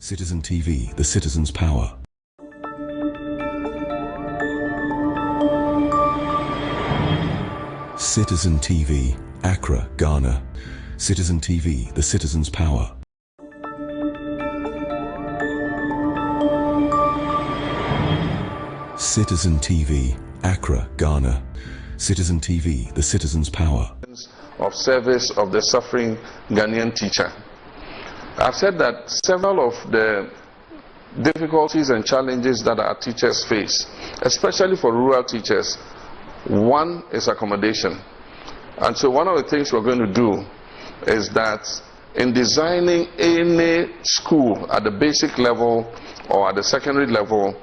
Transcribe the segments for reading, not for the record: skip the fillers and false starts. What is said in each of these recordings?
Citizen TV, the citizen's power. Citizen TV, Accra, Ghana. Citizen TV, the citizen's power. Citizen TV, Accra, Ghana. Citizen TV, the citizen's power. Of service of the suffering Ghanaian teacher. I've said that several of the difficulties and challenges that our teachers face, especially for rural teachers, one is accommodation. And so one of the things we're going to do is that in designing any school at the basic level or at the secondary level,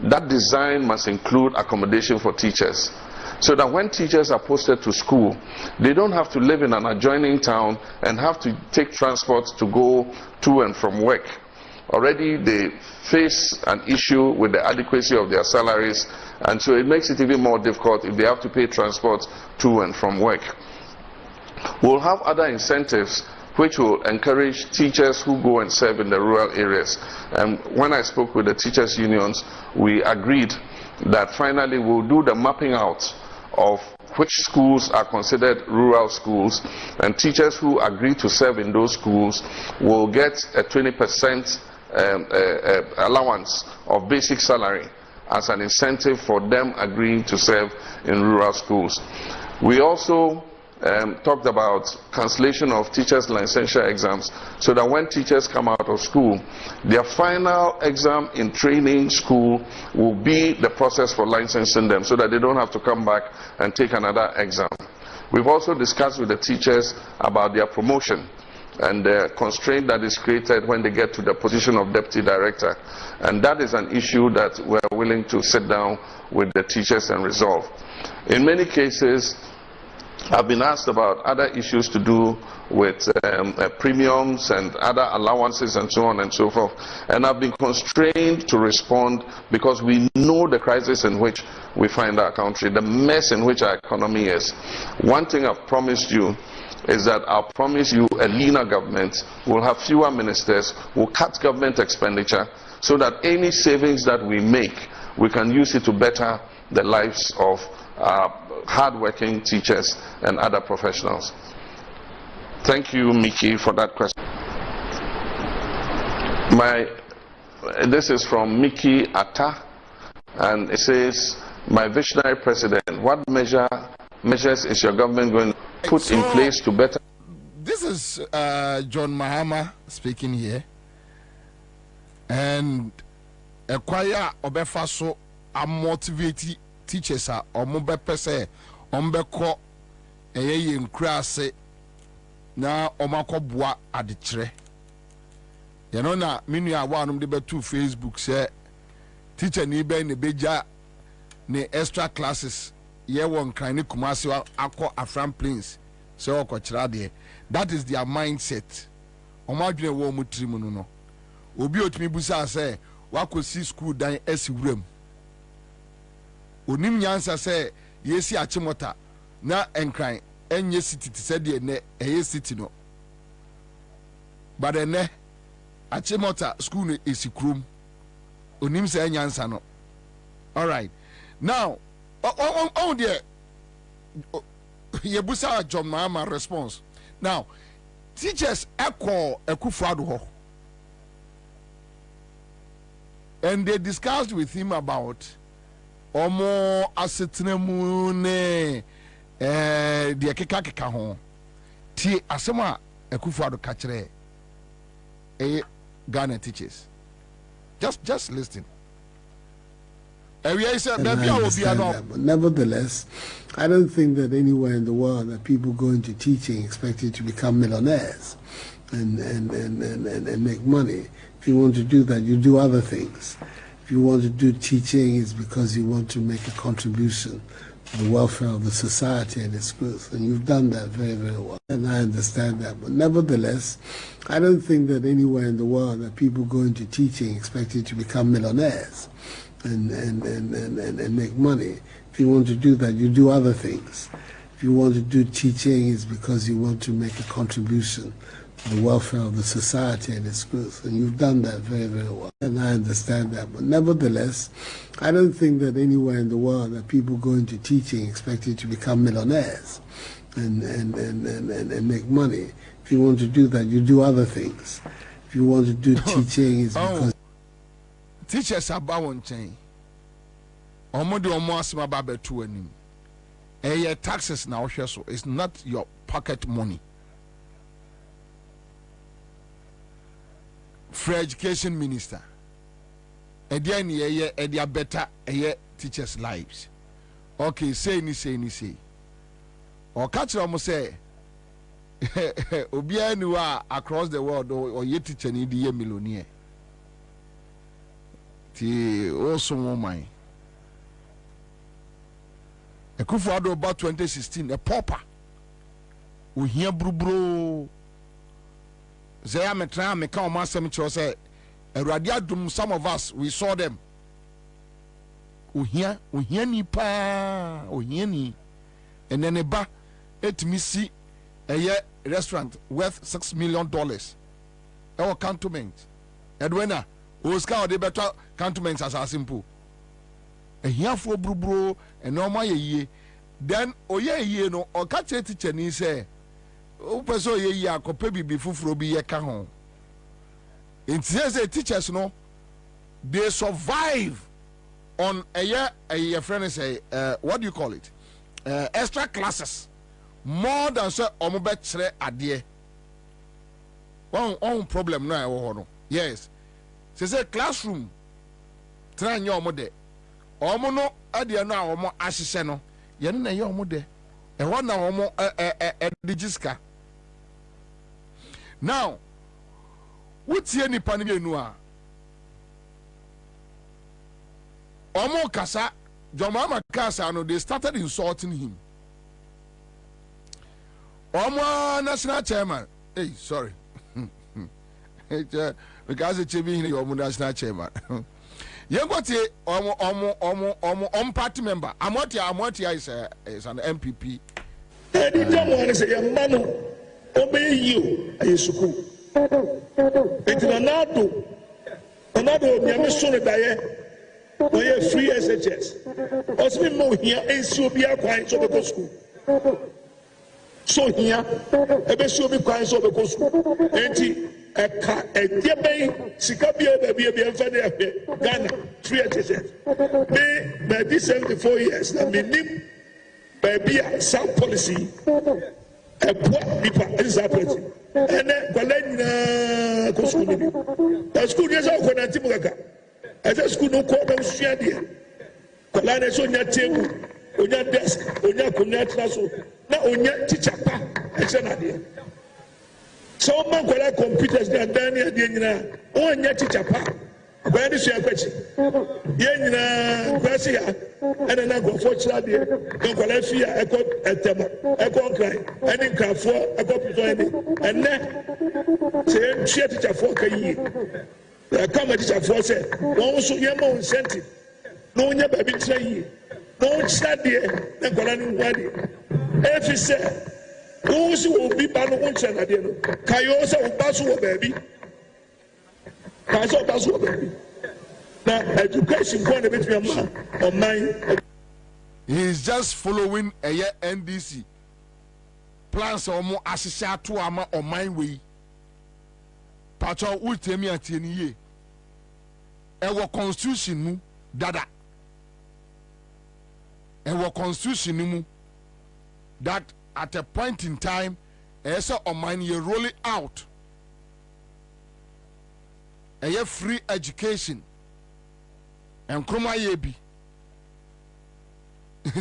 that design must include accommodation for teachers. So that when teachers are posted to school, they don't have to live in an adjoining town and have to take transport to go to and from work. Already they face an issue with the adequacy of their salaries, and so it makes it even more difficult if they have to pay transport to and from work. We'll have other incentives which will encourage teachers who go and serve in the rural areas. And when I spoke with the teachers' unions, we agreed that finally we'll do the mapping out of which schools are considered rural schools, and teachers who agree to serve in those schools will get a 20% allowance of basic salary as an incentive for them agreeing to serve in rural schools. We also talked about cancellation of teachers' licensure exams, so that when teachers come out of school, their final exam in training school will be the process for licensing them, so that they don't have to come back and take another exam. We've also discussed with the teachers about their promotion and the constraint that is created when they get to the position of deputy director, and that is an issue that we're willing to sit down with the teachers and resolve. In many cases, I've been asked about other issues to do with premiums and other allowances and so on and so forth, and I've been constrained to respond because we know the crisis in which we find our country, the mess in which our economy is. One thing I've promised you is that I'll promise you a leaner government, we'll have fewer ministers, we'll cut government expenditure so that any savings that we make, we can use it to better the lives of hard-working teachers and other professionals. Thank you, Mickey, for that question. This is from Mickey Atta, and it says, my visionary president, what measures is your government going to put in place to better? This is John Mahama speaking here, and a choir obefaso a motivated teachers are omobe pese ombeko eye nkrase na omakobua adekire ye no na menu a wanum de betu Facebook say teacher ni be ne beja ne extra classes ye won kan ni Kumasi akọ Afran Plains say okọkira de. That is their mindset. Omadwene wo mutrim no no obi otimi busa say wakosi school dan esiwrem onim nyansa say yesi achimota na enkran enye city said de ne eye city no but ene achimota school no esikrum onim say nyansa no. All right, now on there yebusa John Mahama response. Now teachers echo Akufo-Addo ho, and they discussed with him about omo asetnemu ne de keka ho ti asema Akufo-Addo ka kire Ghana teachers. Just listen. But nevertheless, I don't think that anywhere in the world that people go into teaching expected to become millionaires and make money. If you want to do that, you do other things. If you want to do teaching, it's because you want to make a contribution to the welfare of the society and its growth, and you've done that very, very well. And I understand that. But nevertheless, I don't think that anywhere in the world that people go into teaching expected to become millionaires and make money. If you want to do that, you do other things. If you want to do teaching, it's because you want to make a contribution the welfare of the society and its growth. And you've done that very, very well. And I understand that. But nevertheless, I don't think that anywhere in the world that people go into teaching expecting to become millionaires and make money. If you want to do that, you do other things. If you want to do teaching, it's because... Teachers are bound chain. Omodo omo babe to anim. Your taxes now, so it's not your pocket money. Free education minister. Edian ye edia better teachers' lives. Okay, say. Or catch them say Obia niwa across the world or ye teacher ni di ye millionaire. Ti also mine. A Kufuado about 2016, a pauper. We hear bro. Zaya metra me ka o masem say Eradiadum, some of us we saw them. Uhia nipa, ni. And then a bar et me see a year restaurant worth $6 million. Our cantonment. Edwina, Oscar de better cantonments as simple. A here for bro and no my ye. Then ye no or catch a teacher ni say. Upeso ye ya kope bibi fufuro bi ye ka ho. It says the teachers no they survive on a friend say what do you call it? Extra classes more than say omo chere ade. One problem no e wo no. Yes. Say classroom try nya omo de. Omo no ade no a omo ahihye no. Ye na ye omo de. E ho na omo digiska. Now, what's any panini noa? Omo Kasa, Jomama Kasa, no, they started insulting him. Omo National Chairman, hey, sorry. Because it's a national chairman. You got Omo party member. Amotia is an MPP. Obey you, a suku. It's another. Yamisun Daye, or free SHS. Also, more here, and so be a quiet of the school. So here, a best will be quiet of the school. A dear bay, Sikabia, baby, and Fadi, Ghana, free SHS. By these 74 years, I mean, baby, some policy. A poor people is happening. And then Balena Kosuni. The school is all connected to Timaka. As a school no quarter of Shadia. Balana is on your table, on your desk, on your connect also. Now on your teacher, it's an idea. So, Mankola computers, they are done here, Dina, on your teacher. Where is your question? Yen Gracia, and then I go for Chadia, don't collect a got a tema, a got cry, and in car for a copy and then say, share teacher for a year. The come teacher for say, also your more incentive. No one ever been saying, no study, and Colonel Wadi. If he said, those who will be banned on China, Kayosa will pass over baby. That's what baby. Now, education going a bit of mine. He is just following a year NDC. Plans or more associate to ama on my way. Pacho will tell me at any year. Our constitution, dada. Our constitution, that at a point in time, as on mine, you roll it out. A free education and kroma yebi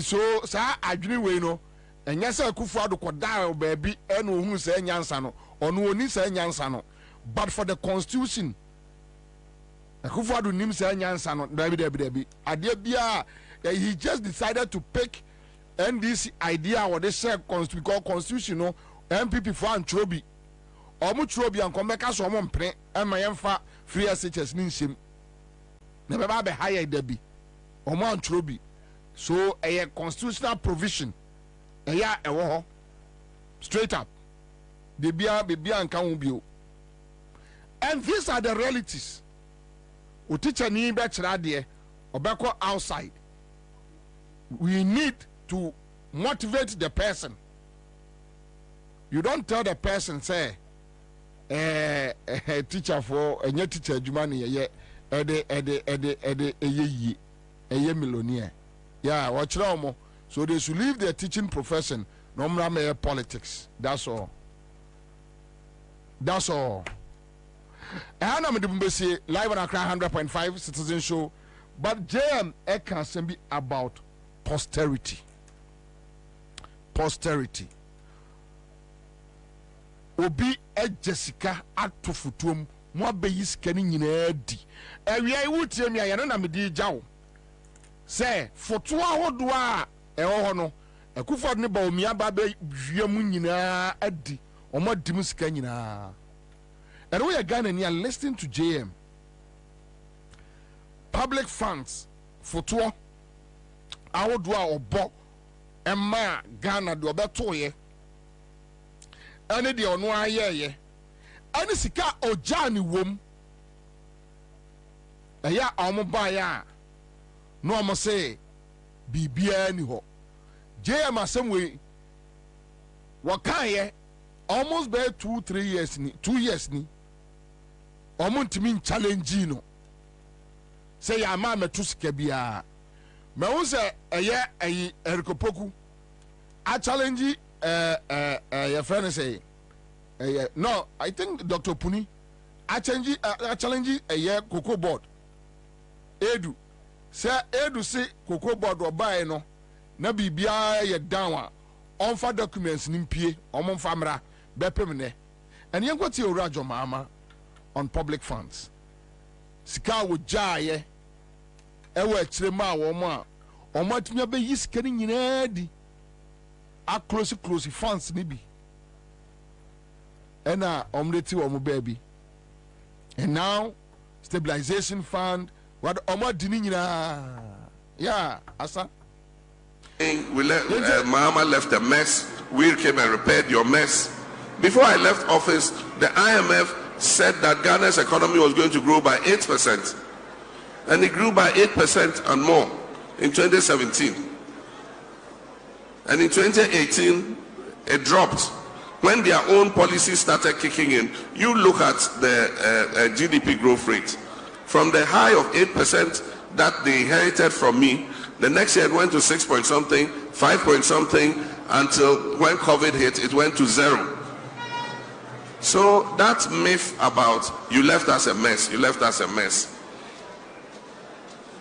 so sa adwene we no enya sa Kufuado koda baby eno hu sa nyansa no ono oni sa nyansa no but for the constitution Kufuado nim sa nyansa no dabi ade bia he just decided to pick NDC idea what they say constitution no MPP for antrobi omo trobi an komeka so omo mpre ema yemfa free SHS ni nsem na beba be higher dabi omo antrobi so a constitutional provision eya ewo ho straight up bibia nka ho bio. And these are the realities. O teacher ni be kira de obeko outside. We need to motivate the person. You don't tell the person say teacher for any teacher adwuma ne ye eye millionaire. Yeah, watch them. So they should leave their teaching profession. No more politics. That's all. That's all. And I'm going to say live on Accra 100.5 Citizen Show. But JM can be about posterity. Posterity. Obi Jessica atu futum mo be yiskani nyina di. Ewia iwutie mi ayana na me di jawo. Say foto ahodo a eho no ekufo ne ba omi aba be hwiamu nyina adi. Omo di mu sika nyina. And we are Ghana near listening to JM. Public funds foto ahodo a obo emma Ghana do obeto ye. Ane de ono ayeye ane sika ojani wom eya omo ba ya no omo say bibia ni ho JM asemwe wakaye almost be 2-3 years ni 2 years ni omo ntimi challenge no say ya ma metu sika bia me wo say eye erikopoku a challenge your friend say no, I think Dr. Puni I challenge a year cocoa board. Edu say Edu say cocoa board or buy no na bibia ye down on for documents nimpie on famra bepemne and you got your rajo mama on public funds. Sika wo jaye ewe chirema wo ma o matumi be yiskani nyina di a close funds maybe. And omleti omo baby. And now stabilization fund what omo dini nyina. Yeah, Ansah. We left, Mama left a mess. We came and repaired your mess. Before I left office, the IMF said that Ghana's economy was going to grow by 8%. And it grew by 8% and more in 2017. And in 2018, it dropped. When their own policies started kicking in, you look at the GDP growth rate. From the high of 8% that they inherited from me, the next year it went to 6 point something, 5 point something, until when COVID hit, it went to 0. So that myth about you left us a mess, you left us a mess.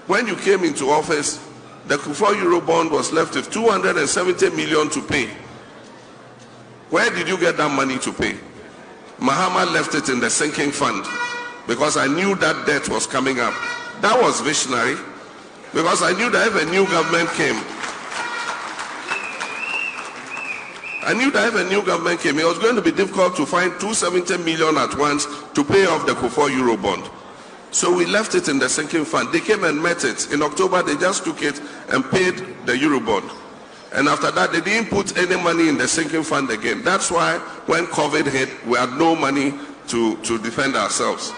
When you came into office, the Kufuor Eurobond was left with 270 million to pay. Where did you get that money to pay? Mahama left it in the sinking fund because I knew that debt was coming up. That was visionary because I knew that if a new government came, it was going to be difficult to find 270 million at once to pay off the Kufuor Eurobond. So we left it in the sinking fund. They came and met it. In October, they just took it and paid the Eurobond. And after that, they didn't put any money in the sinking fund again. That's why when COVID hit, we had no money to defend ourselves.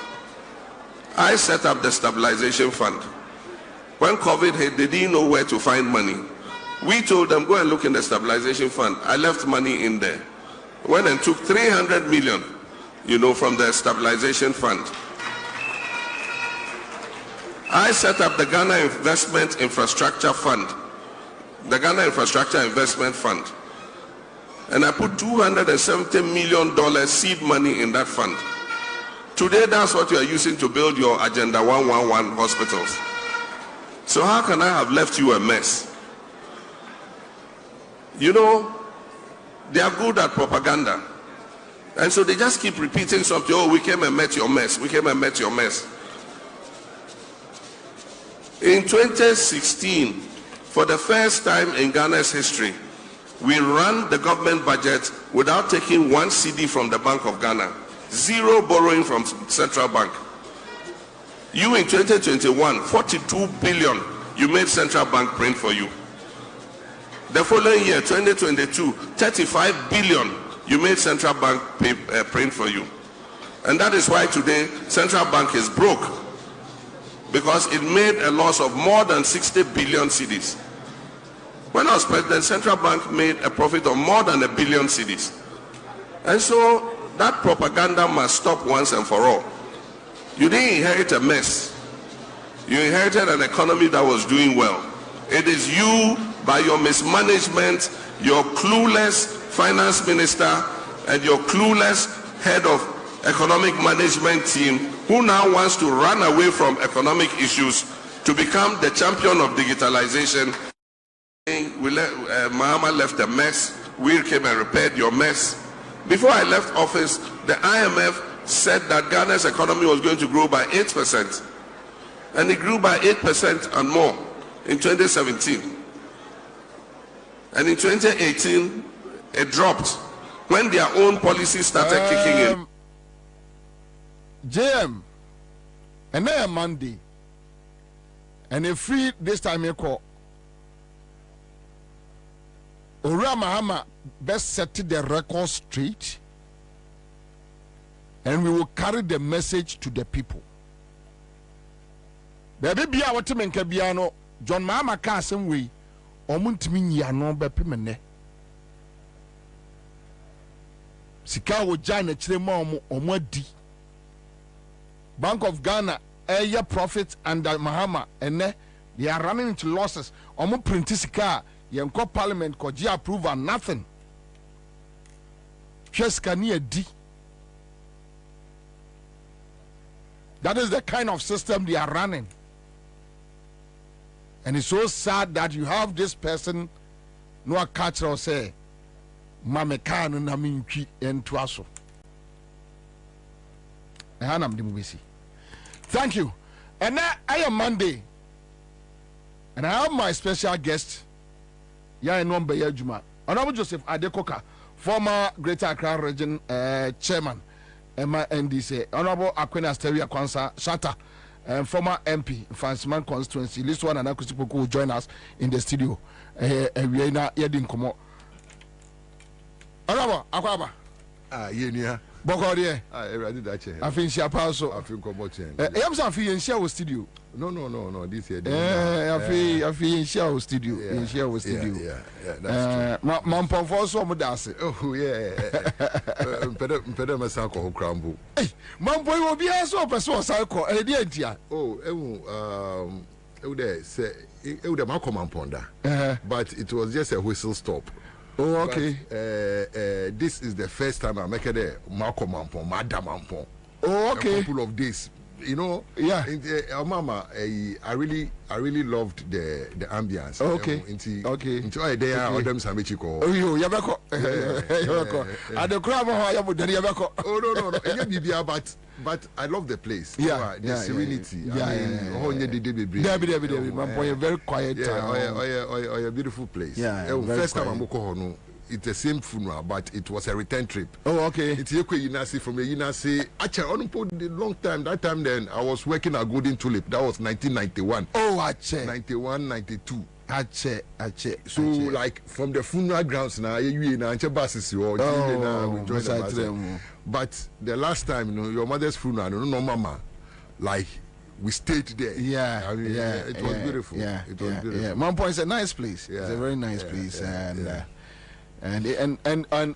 I set up the stabilization fund. When COVID hit, they didn't know where to find money. We told them, go and look in the stabilization fund. I left money in there. Went and took 300 million, from the stabilization fund. I set up the Ghana Investment Infrastructure Fund, the Ghana Infrastructure Investment Fund. And I put $270 million seed money in that fund. Today, that's what you are using to build your Agenda 111 hospitals. So how can I have left you a mess? They are good at propaganda. And so they just keep repeating something. Oh, we came and met your mess. We came and met your mess. In 2016, for the first time in Ghana's history, we ran the government budget without taking one CD from the Bank of Ghana. Zero borrowing from Central Bank. You in 2021, 42 billion, you made Central Bank print for you. The following year, 2022, 35 billion, you made Central Bank print for you. And that is why today Central Bank is broke, because it made a loss of more than 60 billion cedis. When I was president, Central Bank made a profit of more than 1 billion cedis. And so that propaganda must stop once and for all. You didn't inherit a mess. You inherited an economy that was doing well. It is you, by your mismanagement, your clueless finance minister, and your clueless head of economic management team, who now wants to run away from economic issues to become the champion of digitalization. Mahama left a mess. We came and repaired your mess. Before I left office, the IMF said that Ghana's economy was going to grow by 8%. And it grew by 8% and more in 2017. And in 2018, it dropped when their own policies started kicking in. JM, and then Monday, and a free this time you call. Ora Mahama best set the record straight, and we will carry the message to the people. Baby, be our team in Kabiano, John Mahama Carson way, or Muntimi Yano Bepimene. Sikawo Jana Chilemo or Modi. Bank of Ghana, year profit under Mahama, and they are running into losses. Omo printisika, Yanko Parliament, Koji approve and nothing. Just can D. That is the kind of system they are running. And it's so sad that you have this person, no catch or say, Mamekan and Naminki and Tuaso. Thank you. And now I am Monday. And I have my special guest, Yanombe Yajuma, Honorable Joseph Adekoka, former Greater Accra Region Chairman, Emma NDC, Honorable Akwena Steria Kwansa Shatta, former MP, Fansman constituency. This one and Akusipoku will join us in the studio. We are now Yedin Komo. Honorable Akwaba. Yeah. Bokodiye. I did that. I think she also. I feel commotion. I'm sorry, in share studio. No. This year. I feel in share studio. In share studio. Yeah. That's true. Mampon for so much. Oh yeah. Better myself call Crambo. Hey, Mampo will be also a person cycle. Oh, there say it would have Malcolm Ponda. But it was just a whistle stop. Oh, okay. But, this is the first time I make it a Malcolm Mampon, Madam Mampon. Oh, okay. A couple of days, you know. Yeah. Mama, I really loved the ambience. Oh, okay. Into a day or them Samichiko. Oh, you Yabako. At the crowd, Yabako. Oh no. But I love the place. Yeah, the serenity. Very quiet. A beautiful place. Yeah, first time I'm going it's the same funeral, but it was a return trip. Oh, okay. It's Yinasi from a Yinasi. Actually, on a long time. That time then I was working at Golden Tulip. That was 1991. Oh, Ache. 91, 92. Ache. So like from the funeral grounds now, you know, buses you but the last time, you know, your mother's funeral, no mama, like we stayed there. Yeah, I mean, it was beautiful. Yeah, it was beautiful. Yeah. Mampo is a nice place. Yeah. It's a very nice place, and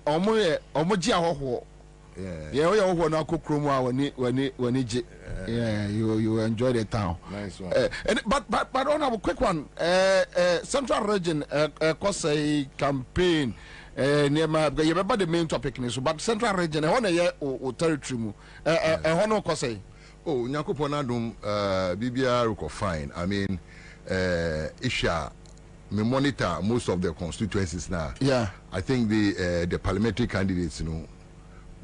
Omoji ahoho. Yeah, na kokromu when you enjoy the town. Nice one. But on a quick one, Central Region cause a campaign near my you remember the main topic but Central Region o territory mu hono cause oh Nyakoponadum BBR ko fine. I mean Isha me monitor most of the constituencies now. Yeah. I think the parliamentary candidates, you know,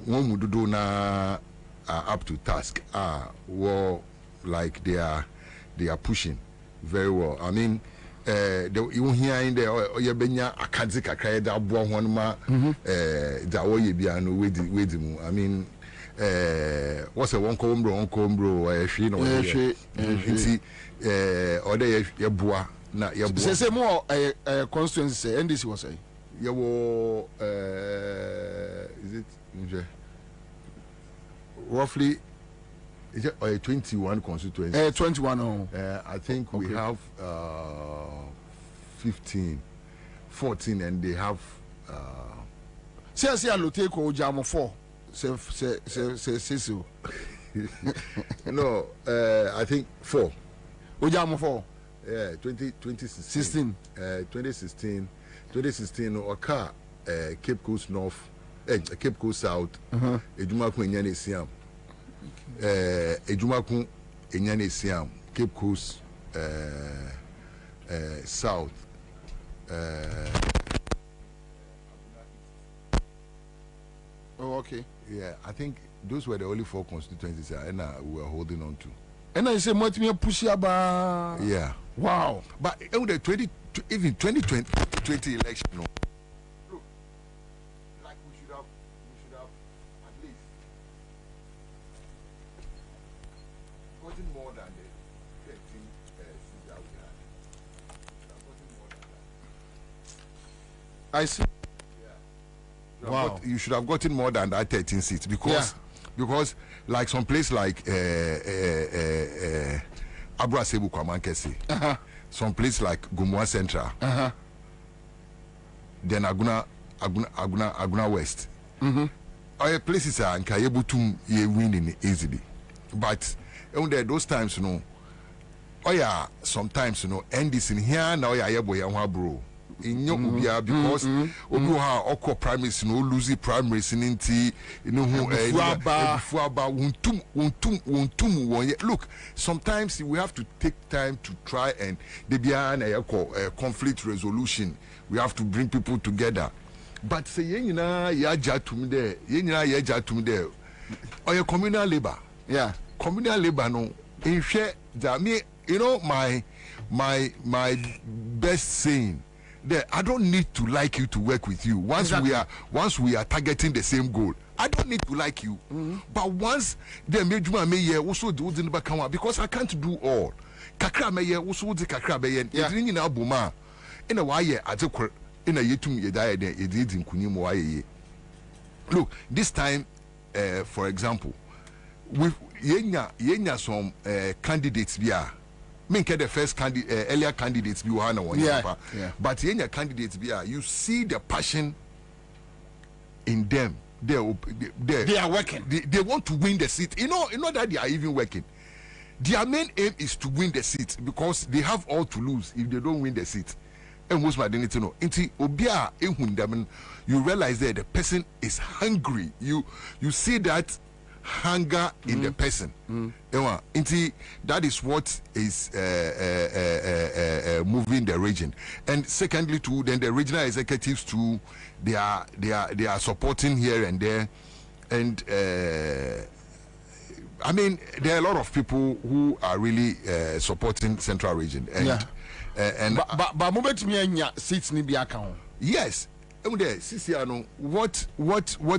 one would do now up to task. Well, like they are pushing very well. I mean, you hear in there, you benya akadzika kaya da bo honma da wo ye bia no wedi mu. I mean, what's a one combro hwe no hwe. Ode ye boa na ye boa. Say more constituency NDC was say. Is is it? Roughly, is it 21 constituencies? 21. Oh. I think we have 15, 14, and they have. See, I look take Ojamo 4. So. No, I think 4. Ojamo 4. Yeah, 2016. 2016, Oka, Cape Coast North, Cape Coast South, Ejumaku Enyane Siam. Ejumaku Enyane Siam, Cape Coast South. Oh, okay. Yeah, I think those were the only 4 constituencies we were holding on to. And I say, what me push about? Yeah. Wow. But in the 2020 election, no. Look, like we should have at least gotten more than the 13 seats that we had. Gotten more than that. I see. Yeah. Wow. You should have gotten more than that 13 seats because like some place like Abrasebu Kwamankesi, some place like Gumwa Central, then Aguna West. Our places are able to win easily, but those times, you know, sometimes, you know, end this in here now. Bro. In your because Oko primaries no lose primaries in you know look, sometimes we have to take time to try and conflict resolution. We have to bring people together. But say or your communal labor. Yeah. Communal labor no in share that me, you know, my best saying. There, I don't need to like you to work with you. Once we are targeting the same goal, I don't need to like you. But once they made me also do the back because I can't do all. Kakra me also the kakra be yen. In a boma in a wire at in a yetum ye die then it did in Kunimu. Look, this time, for example, with yenya some candidates via. The first earlier candidates be one. But in your candidates you see the passion in them. They are working. They want to win the seat. You know that they are even working. Their main aim is to win the seat because they have all to lose if they don't win the seat. And most of to know. You realize that the person is hungry. You see that hunger in the person. That is what is moving the region. And secondly too, then the regional executives too, they are supporting here and there. And I mean, there are a lot of people who are really supporting Central Region. And but moment me seats ni bi account. Yes. What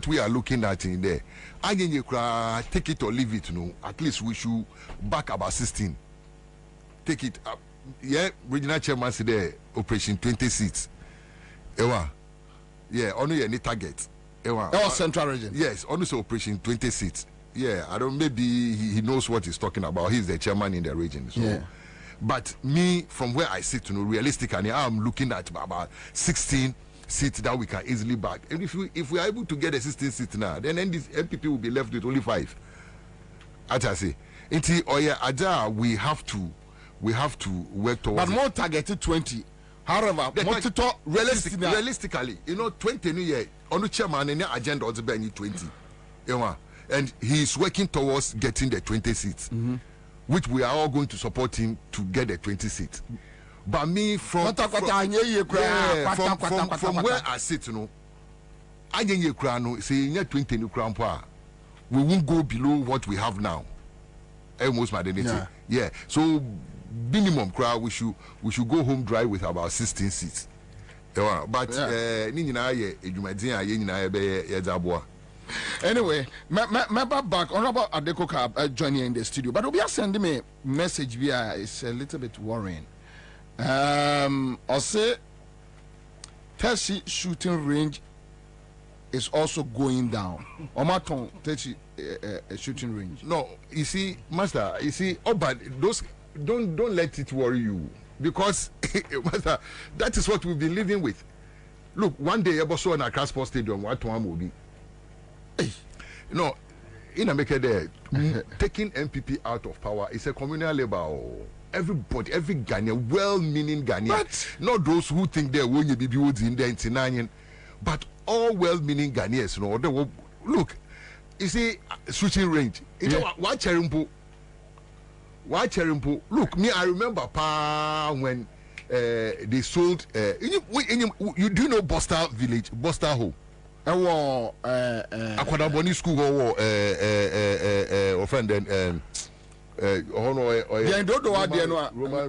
we are looking at in there, take it or leave it. No, at least we should back about 16. Take it up. Yeah, regional chairman said there, operation 20 seats. Ewa, yeah, only any target. Ewa, Central Region. Yes, only so operation 20 seats. Yeah, I don't. Maybe he knows what he's talking about. He's the chairman in the region. So. Yeah. But me, from where I sit, realistically, I'm looking at about 16. Seats that we can easily back. And if we are able to get a 16 seat now, then this MPP will be left with only 5. As I say, we have to work towards. But more targeted 20. However, realistically, 20 new year on the chairman and the agenda also be 20. And he is working towards getting the 20 seats, which we are all going to support him to get the 20 seats. But me from where I sit, I say 20 we won't go below what we have now. Almost modernity. Yeah. So minimum crowd we should go home dry with about 16 seats. But anyway, my back Honorable Adekoka joining in the studio, but we are sending me a message via it's a little bit worrying. I'll say Tersi shooting range is also going down. Omaton Techi shooting range. No, you see, Master, but those don't let it worry you, because Master, that is what we've been living with. Look, one day I saw in a Accra Sports Stadium, what one will be. No, in America, there taking MPP out of power is a communal labor. Everybody, every Ghanaian, well-meaning Ghanaian, but not those who think they're going to be built in the Ntinanian, but all well-meaning Ghanaians. You know, they will, look, you see, switching range. You know, why Cherimpo? Look, me, I remember when they sold. You do know Bosta Village, Bosta Home? Akwadaboni school offend then Roman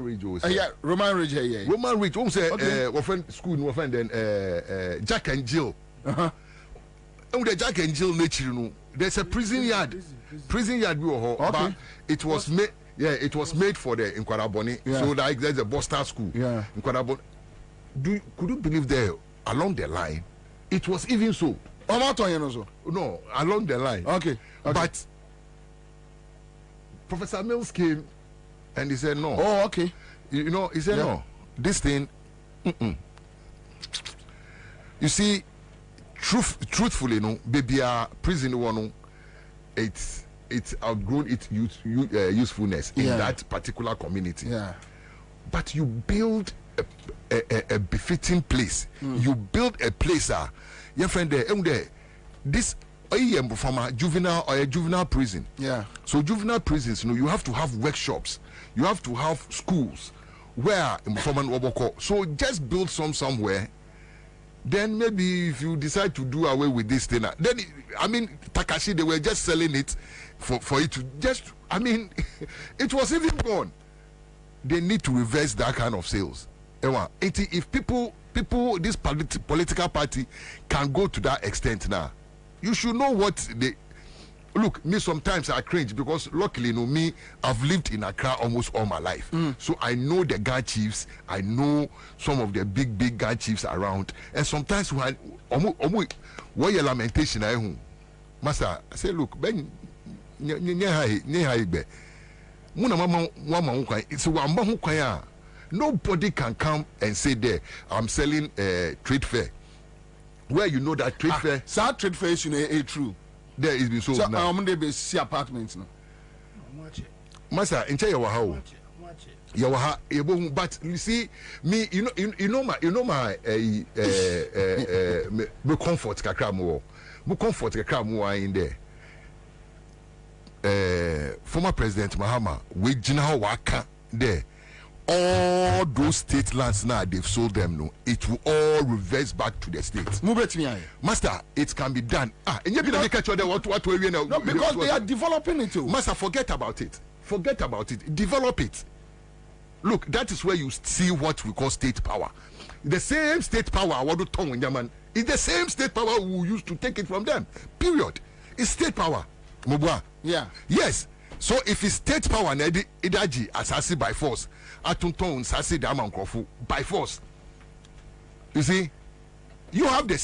Ridge. Roman Ridge. Roman Ridge. Say offend school no offend then Jack and Jill. And the Jack and Jill nature, there's a prison yard. Prison yard we were, but it was made. Yeah, it was made for the Kwabena. So like there's a Boston school. Yeah. In Kwabena. Could you believe there along the line? It was even so. No, along the line. Okay. But Professor Mills came and he said no. Oh, okay. You know, he said no. This thing. You see, truthfully, no, baby, prison one, it's outgrown its usefulness in that particular community. Yeah. But you build a befitting place. You build a place. Your friend there, this from a juvenile or a juvenile prison. Yeah. So juvenile prisons, you know, you have to have workshops. You have to have schools where so just build somewhere. Then maybe if you decide to do away with this thing, then I mean Takashi, they were just selling it for it to just. I mean, it was even gone. They need to reverse that kind of sales. If people, this political party can go to that extent now, you should know what they. Look, me sometimes I cringe because luckily, you know, me, I've lived in Accra almost all my life. So I know the Ga chiefs, I know some of the big Ga chiefs around. And sometimes when what your lamentation I home, Master, I say, look, Ben nobody can come and say there, I'm selling trade fair. Where you know that trade fair. Sad trade fair is true. There is been sold now. I'm going to see apartments now. Master, in your how? But you see, me, you know my me comfort kakra mo in there. Former President Mahama, we jina waka there. All those state lands now they've sold them. No, it will all reverse back to the states. Master, it can be done. And you can catch what we now. No, because they are developing it too. Master, forget about it. Develop it. Look, that is where you see what we call state power. The same state power is the same state power we used to take it from them. Period. It's state power. Yeah. Yes. So if it's state power, idaji asasi by force, atunton sasi damankofu by force. You see, you have the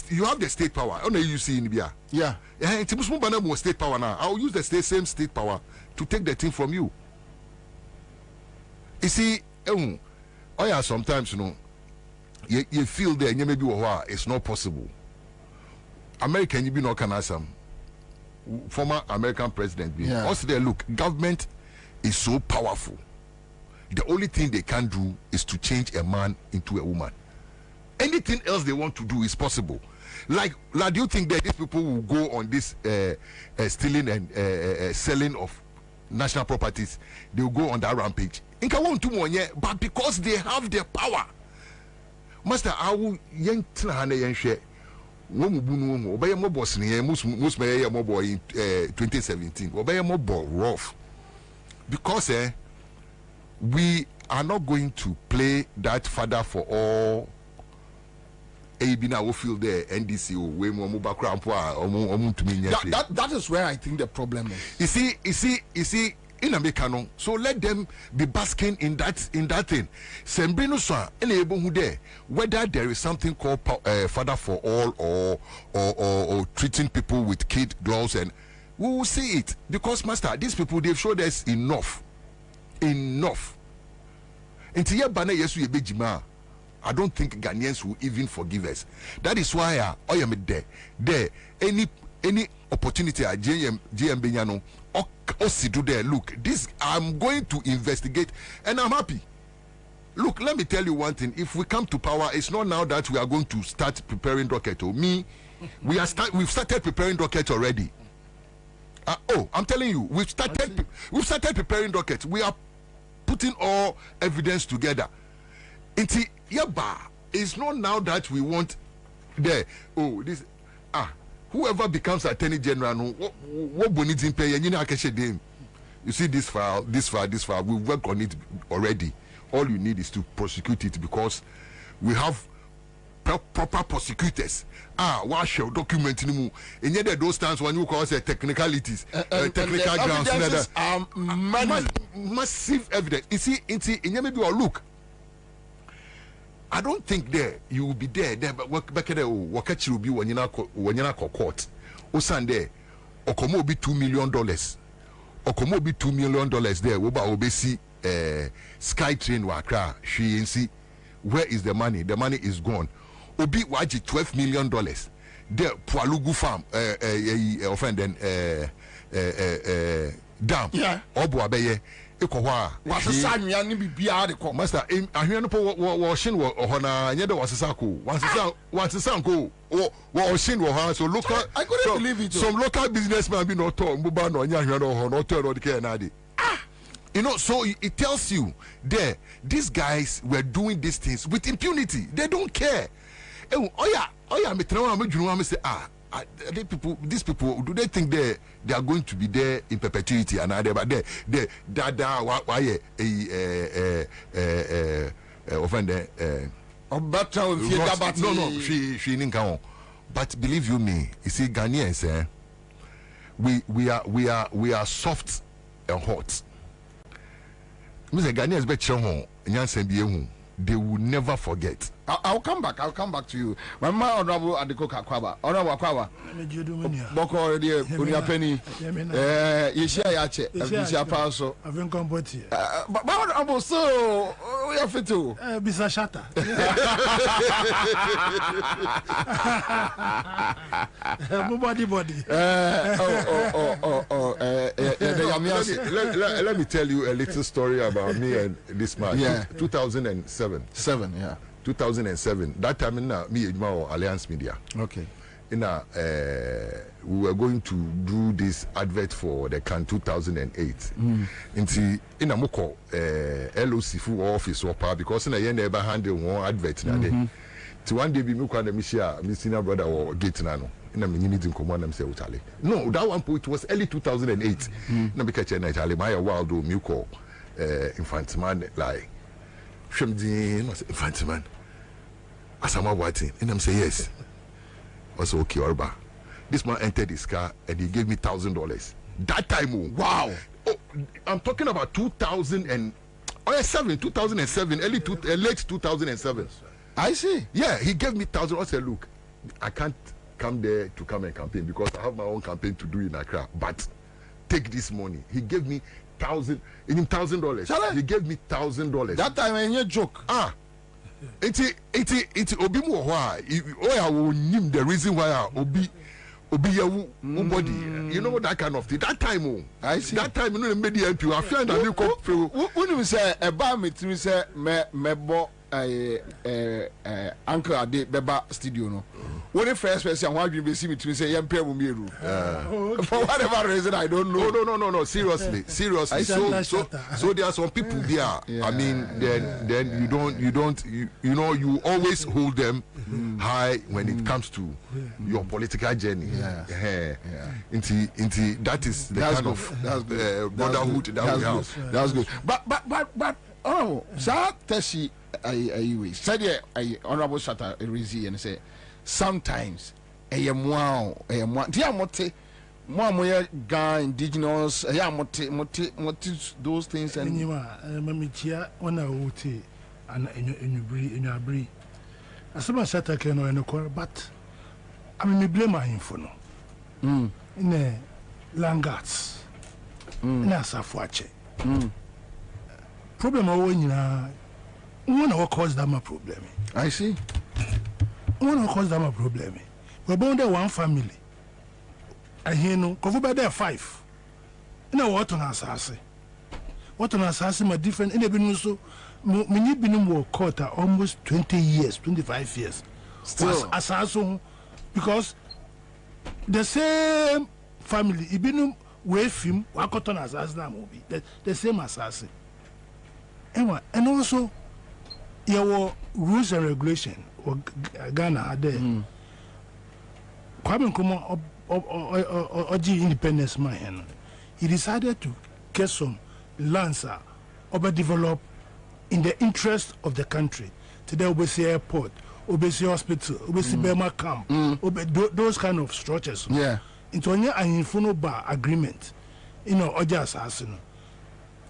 state power. Only you see in India. Yeah. Timusmu state power now. I'll use the same state power to take the thing from you. You see, sometimes you know, you feel there, and maybe it's not possible. American, you be no can answer. Former American president, also there, look, government is so powerful. The only thing they can do is to change a man into a woman. Anything else they want to do is possible. Like do you think that these people will go on this stealing and selling of national properties? They will go on that rampage. But because they have the power. Master, I will obey more boss in 2017. Obey more rough. Because we are not going to play that father for all. Abina will feel there NDC way more that is where I think the problem is. You see, in America, so let them be basking in that thing. Sembrino so enable who there whether there is something called father for all or treating people with kid gloves, and we will see it, because master, these people, they've showed us enough. Until ye bana yesu ye bejima, I don't think Ghanaians will even forgive us. That is why I am there any opportunity at JM Benyano or do there. Look, this I'm going to investigate, and I'm happy. Look, let me tell you one thing. If we come to power, it's not now that we are going to start preparing rocket. We've started preparing rocket already. I'm telling you, we've started preparing rockets. We are putting all evidence together. It's not now that we want there. Whoever becomes Attorney General, what bonity pay? You see this file. We work on it already. All you need is to prosecute it, because we have proper prosecutors. What shall document in those times when you call it technicalities, technical grounds, massive evidence. You see, maybe look. I don't think there you will be there. But back there, what will be when you're not court. Osande, Okomo be $2 million. Okomo be $2 million there. Oba obesi SkyTrain wakra. She see where is the money? The money is gone. Obi waji $12 million. There Pualugu farm offend then dam. Yeah. Obu abeye. What's the sign? You need to be the master. I hear no washing or Hona, neither was a saco. Once a sanko or washing or so local. I couldn't believe it. Some local businessman be not told Mubano, or not turn or the Canadi. You know, so it tells you there, these guys were doing these things with impunity. They don't care. These people, do they think they are going to be there in perpetuity? And but no, she didn't come. But believe you me, you see, Ghanaians, we are soft and hot. Mr. Ghanaians they will never forget. I'll come back to you. My man, Honorable Adiko Kwaba. Honorable Kwaba. Boko already, Unia Penny. You share Yache. I've been competing. But Honorable, so we have to do. Bisa Shata. Body. Let me tell you a little story about me and this man. Yeah. 2007. 2007. That time in me and my Alliance Media. Okay. We were going to do this advert for the CAN 2008. In Moko LOC full office or power, because in a year never handle one advert. To one day be my senior brother or gate nano. In a minute in command and say no, that one point was early 2008. No be catch night my wild do muco infant man like infant man. As I'm waiting, and I'm saying yes. Also, okay, Orba. This man entered his car and he gave me $1,000. That time, wow! Oh, I'm talking about 2007, late 2007. I see. Yeah, he gave me $1,000. I said, look, I can't come there to come and campaign because I have my own campaign to do in Accra. But take this money. He gave me $1,000. He gave me $1,000. That time, I ain't joke. It's Obi mo why I will name the reason why Obi body. You know that kind of thing. That time, I see. That time, you know, the media MP. I find that you come through. When you say about me, you say me bo Uncle Ade Beba studio no. When the first person why you see me to say yam pay me for whatever reason I don't know. No. Seriously. So there are some people there. Yeah. I mean, then you know you always hold them high when it comes to your political journey. Into that is the kind of brotherhood that we have. That's good. But oh, sir, Teshi. I said, Honorable Shatta Erizi and say, sometimes a yam dear mote mo Ga indigenous moti those things and anyway mamichia ona wote and enyabri asema shata ke no enokor but I mean me blame my info no in Langats in Asafuache problem awo nyina one cause that my problem. I see. One cause that my problem. We born there one family. I hear no cover by there 5. You know what on assassin? What on assassin my different in the been so many been work court almost 20 years, 25 years. Still assassin because the same family ibinu with him wakoton assassin movie the same assassin. And also your rules and regulation or Ghana are there. Kwabena Nkrumah Oji independence man. He decided to get some lands overdevelop in the interest of the country. Today Obesi Airport, Obesi Hospital, Obesi Burma Camp, those kind of structures. Yeah. Into an infuno bar agreement. You know, Oja assassin.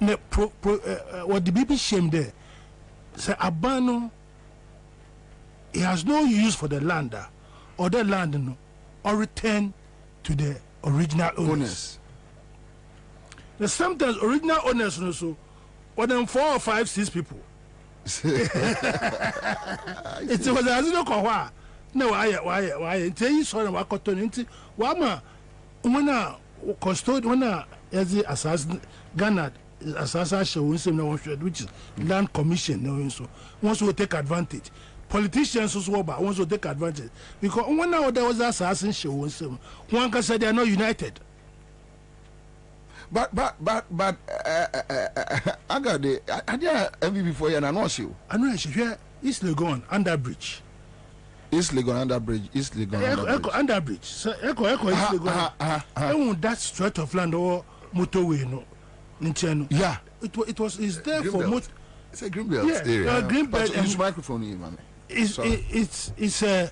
What the people shame there. Say Abano, he has no use for the land or the land no, or return to the original owners. There's sometimes original owners also, more than 4 or 5, 6 people. It was as no kwa. No, why? Until you saw the wakoton into Wama, when custodian, when as the assassin Ghana. Assassin which is land commission so once we take advantage politicians also wants to take advantage because when now there was assassin show one can say they are not united but I got the idea MV before you and I know you East Legon under bridge East Legon under bridge so echo East Legon that stretch of land or motorway no. Yeah, it's there for it's a Greenbelt area. Greenbelt use microphone here, man. It's a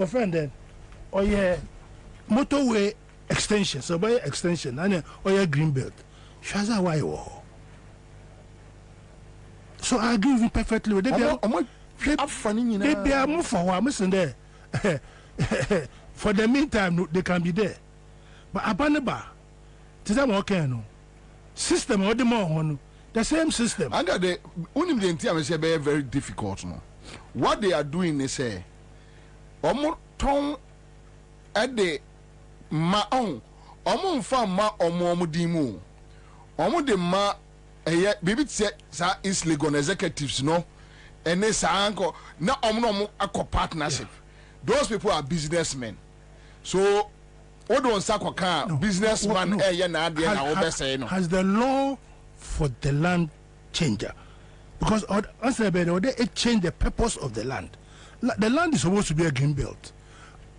friend then. Oh yeah, motorway extension. So by extension, and Greenbelt. Shaza why war. So I agree with you perfectly. They are move for one there. For the meantime, they can be there. But Abanaba, Tizam okay no. System or the more the same system. Under the only very difficult no. What they are doing is say ton at the ma on farm ma dimu de ma baby sa East Legon executives no and they sanko na partnership. Those people are businessmen. So has the law for the land changer because it changed the purpose of the land. The land is supposed to be a green belt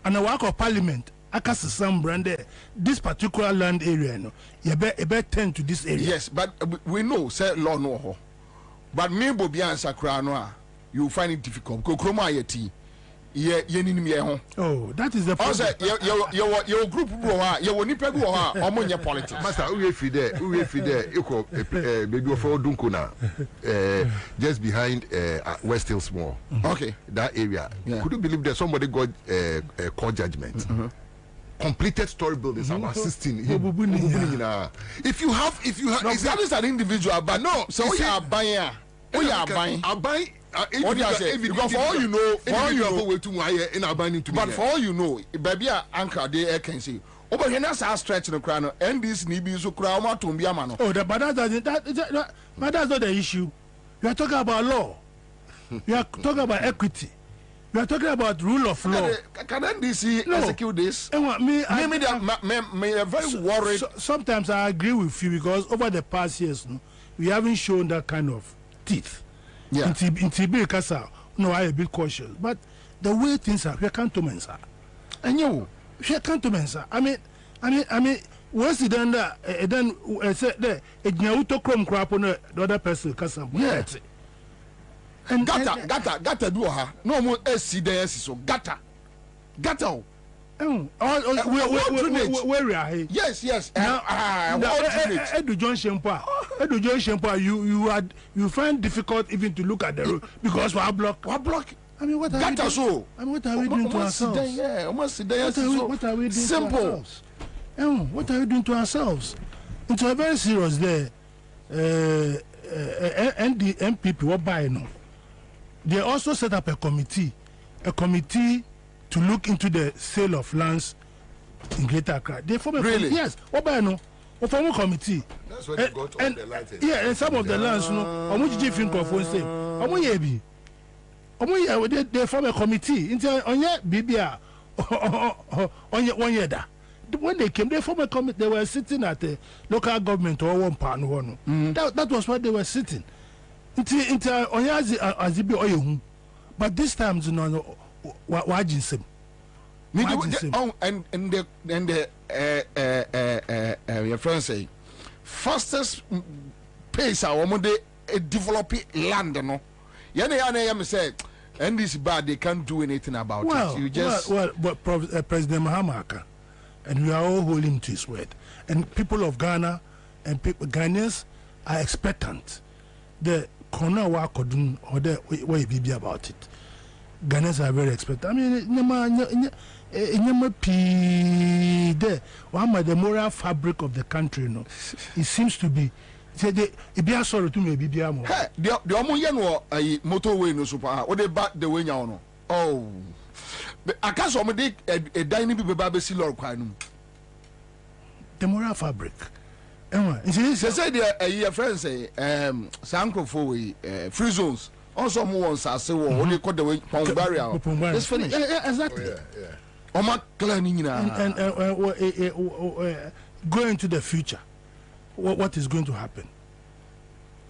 and a work of parliament some brand this particular land area no you better tend to this area. Yes, but we know say law no but me Bobie Ansah no you find it difficult because Kroma yeti oh, that is the problem. Your group your nipa go ha omonye politics. Master, we there, equal baby for Dunkuna, just behind West Hills Mall. Okay, that area. Yeah. Could you believe that somebody got a court judgment? Completed story buildings about 16. If you have, no, that is an individual, but no, so we are buying. We are buying. Because for all you know, but for all you know, baby, anchor they can see. Over here, that's our stretch in the crown, and this need be so crown to be a man. Oh, but that's not the issue. We are talking about law. We are talking about equity. We are talking about rule of law. Can NDC execute this? Me, I'm very worried. Sometimes I agree with you because over the past years, we haven't shown that kind of teeth. Yeah. In TB Kasa, no, I a bit cautious. But the way things are, we can't do mensa. And you, we can't do mensa. I mean, once you done that, then said there, it nyauto krom crap on the other person, Kasa. Yeah. And gata do her. No more SC there, so gata. Where we are? Yes. Edu John Shempa, you find difficult even to look at the road because we are blocked. I mean, what are we doing? What are we doing to ourselves? What are we doing simple. to ourselves? What are we doing to ourselves? It's a very serious there. And the MPP what by no. They also set up a committee to look into the sale of lands in Greater Accra. They form a committee. Yes, what by no. They form a committee. That's where they got all the lands. Yeah, and some of the lands, no. Omo jiji think of one say. Omo yebi. They form a committee. Into onye bibia. Onye 1 year da. When they came, they formed a committee. They were sitting at the local government or one pan one. That was why they were sitting. But this time, you know, wajin and your friends say fastest pace our money developing land, no. Yana say, and this bad, they can't do anything about it. You just but President Mahamaka. And we are all holding to his word. And people of Ghana and Ghanaians are expectant. The corner work or the way be about it. Ghanaians are very expectant. I mean, the moral fabric of the country, no, it seems to be. It be a sorrow to me, be a more. The Omoyan motorway no super. What they back the way now? Oh. I can't so many a dining people babesi lord kwanum. The moral fabric. They say their friends say Sanko for free zones. Also more on Sase or what they call the way barrier. It's finished. Exactly. Yeah. Oma cleaning and go into the future. What is going to happen?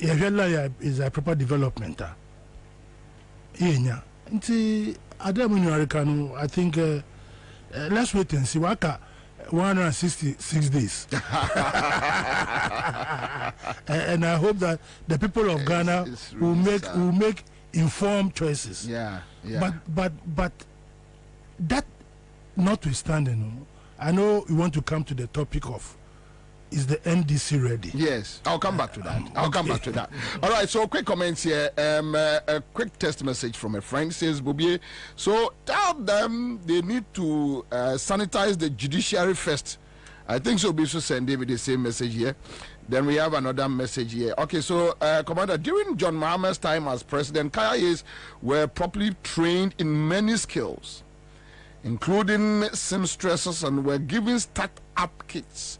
Is a proper development. I think let's wait and see. Waka 166 days. And I hope that the people of Ghana really will make informed choices. Yeah. But that notwithstanding, I know you want to come to the topic of, is the NDC ready? Yes, I'll come back to that. All right, so quick comments here. A quick text message from a friend says, Bobie, so tell them they need to sanitize the judiciary first. I think so. Be send David the same message here. Then we have another message here. Okay, so Commander, during John Mahama's time as president, Kayas were properly trained in many skills, including seamstresses, and were given start-up kits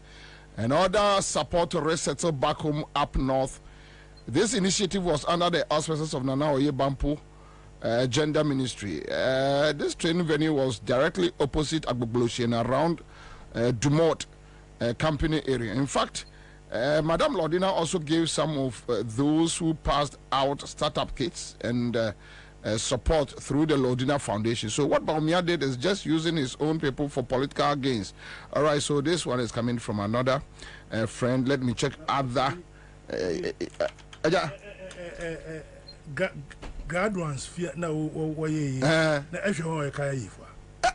and other support to resettle back home up north. This initiative was under the auspices of Nana Oye Bampo Gender Ministry. This training venue was directly opposite Agbogbloshi and around Dumont Company area. In fact, Madame Lordina also gave some of those who passed out startup kits and support through the Lordina Foundation. So what Baumia did is just using his own people for political gains. All right, so this one is coming from another friend. Let me check other. God wants fear now. If you want to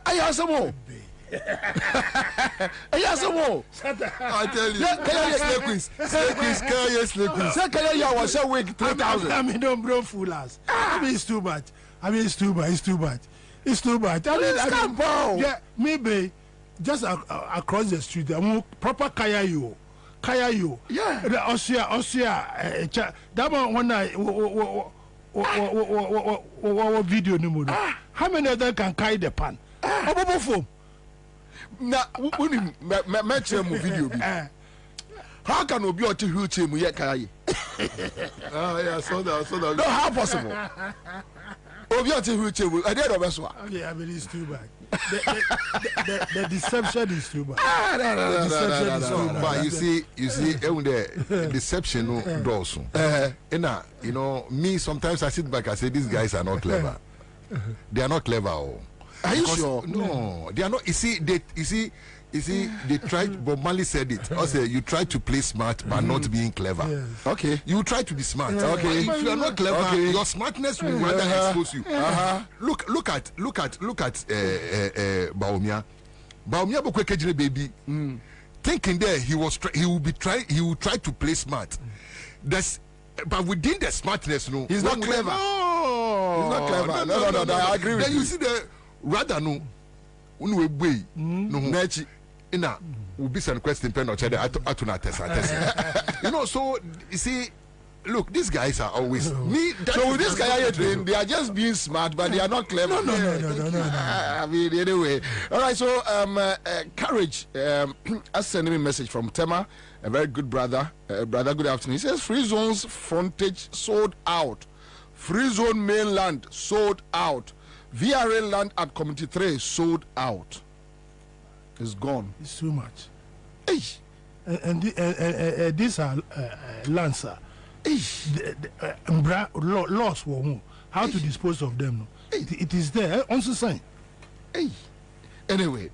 I have some more. I tell you, Slay Quiz. Second year was a week 3,000. I mean, don't bro fool us. I mean, it's too much. It's too much. Yeah, maybe just across the street, proper kaya you. Yeah. The Austria. That one when video no. How many of them can carry the pan? Now, when you match video, how can we be able to reach him yet? Yeah, so that. No, how possible? I did the best one. Okay, I mean, it's too bad. The deception is too bad. But you see, the deception does. And you know, me sometimes I sit back and say these guys are not clever. They are not clever. Are you sure? No, they are not. You see, they tried. Bob Marley said it. Also, you try to play smart but not being clever. Yes. Okay. You try to be smart. Yeah. Okay. If you are not clever, your smartness will rather expose you. Look at Baumia. But baby, thinking there he will try to play smart. That's but within the smartness, no, he's not clever. He's not clever. No, I agree with you. Then you see the rather no, way no nechi ina will be some question pen or check atuna test. You know, so you see. Look, these guys are always me. So with this guy, they are just being smart, but they are not clever. No. I mean, anyway. All right. So, Courage has sent me a message from Tema, a very good brother. Brother, good afternoon. He says free zones frontage sold out. Free zone mainland sold out. VRA land at Community 3 sold out. It's gone. It's too much. Hey. And these are Ansah. Laws how to dispose of them. It is there on the sign. Anyway,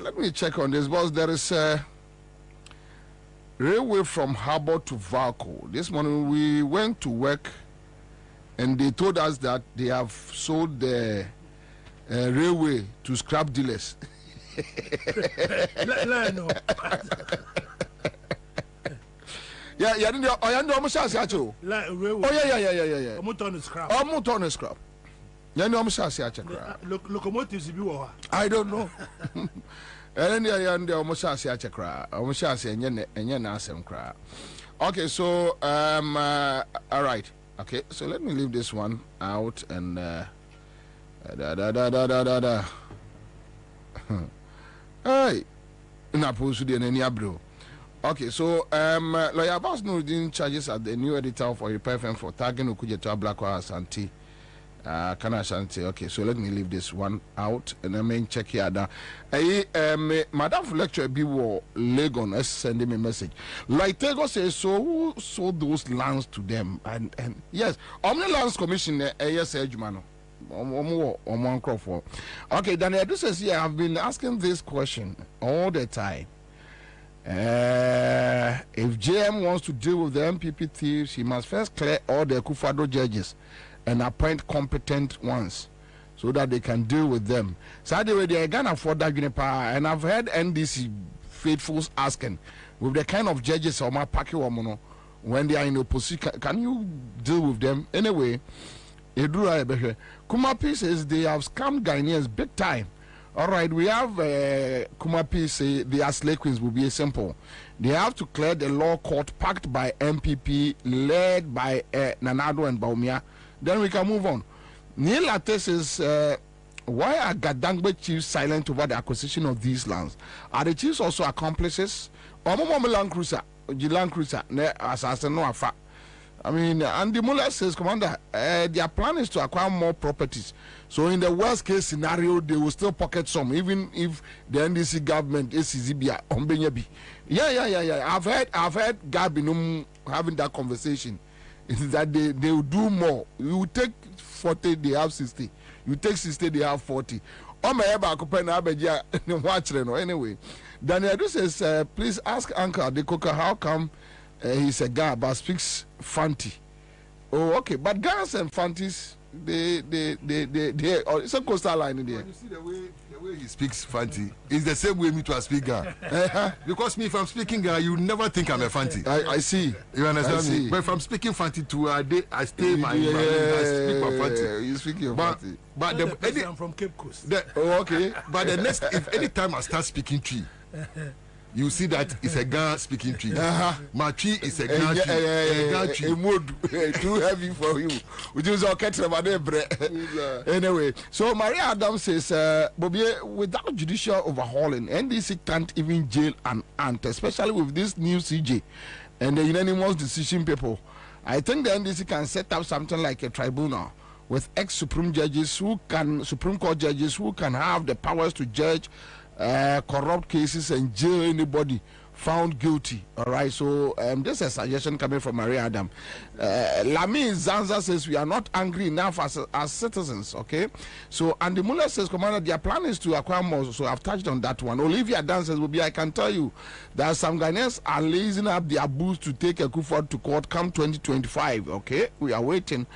let me check on this, boss. There is a railway from Harbour to Valco. This morning we went to work and they told us that they have sold the railway to scrap dealers. Yeah, didn't you? I know almost as actual. Yeah. Scrap. Scrap. Yeah, no, almost as Locomotives, I don't know. And then the almost as almost as cry. Okay, so all right. Okay, so let me leave this one out and Hey, na post the any abro. Okay, so Lawyer Abbas Nuruddin charges at the new editor for Repair FM for tagging Okujeto Blackwell Asante. Kana Asante. Okay, so let me leave this one out and I mean check here now. Madam for lecture Biwo Legon is sending me a message. Like Tego says, so who sold those lands to them? And yes, Omni Lands Commission yes Ejumano. Okay, Daniel says here, I've been asking this question all the time. If JM wants to deal with the MPP thieves, he must first clear all the Kufado judges and appoint competent ones so that they can deal with them. So anyway, they can afford that power. And I've heard NDC faithfuls asking, with the kind of judges or my paki woman when they are in opposition, can you deal with them? Anyway, Kumapi says they have scammed Ghanaians big time. All right, we have Kumapi say their slay queens will be simple. They have to clear the law court packed by MPP, led by Nanado and Baumia. Then we can move on. Neil Latte says, why are Gadangbe chiefs silent over the acquisition of these lands? Are the chiefs also accomplices? Land Cruiser, assassin no afa. I mean, Andy Muller says, Commander, their plan is to acquire more properties. So in the worst case scenario, they will still pocket some, even if the NDC government is Ombenyabi. Yeah. I've heard Gabinum having that conversation. Is that they will do more. You take 40, they have 60. You take 60, they have 40. Anyway, Daniel says, please ask Uncle Adekoka how come he's a guy but speaks Fanti. Oh, okay. But Ghans and Fantis, they it's a coastal line in there. You see the way he speaks Fanti is the same way me to speak Ga. Because me, if I'm speaking Ga, you never think I'm a Fanti. I see. You understand me? But if I'm speaking Fanti too, I stay my I speak my Fanti. You speak your Fanti. But I'm from Cape Coast. Okay. But the next, if any time I start speaking tree, you see that it's a Ga speaking tree. My tree is a Ga tree. Too heavy for you. We just all catch them Anyway, so Maria Adams says, Bobie, without judicial overhauling, NDC can't even jail an ant, especially with this new CJ and the unanimous decision people. I think the NDC can set up something like a tribunal with ex-Supreme Supreme Court judges who can have the powers to judge corrupt cases and jail anybody found guilty. All right, so this is a suggestion coming from Maria Adam. Lami Zanza says we are not angry enough as citizens. Okay, so Andy Muller says, Commander, their plan is to acquire more. So I've touched on that one. Olivia Dan says, I can tell you that some Ghanaians are lazying up their boots to take a Kufuor to court come 2025. Okay, we are waiting.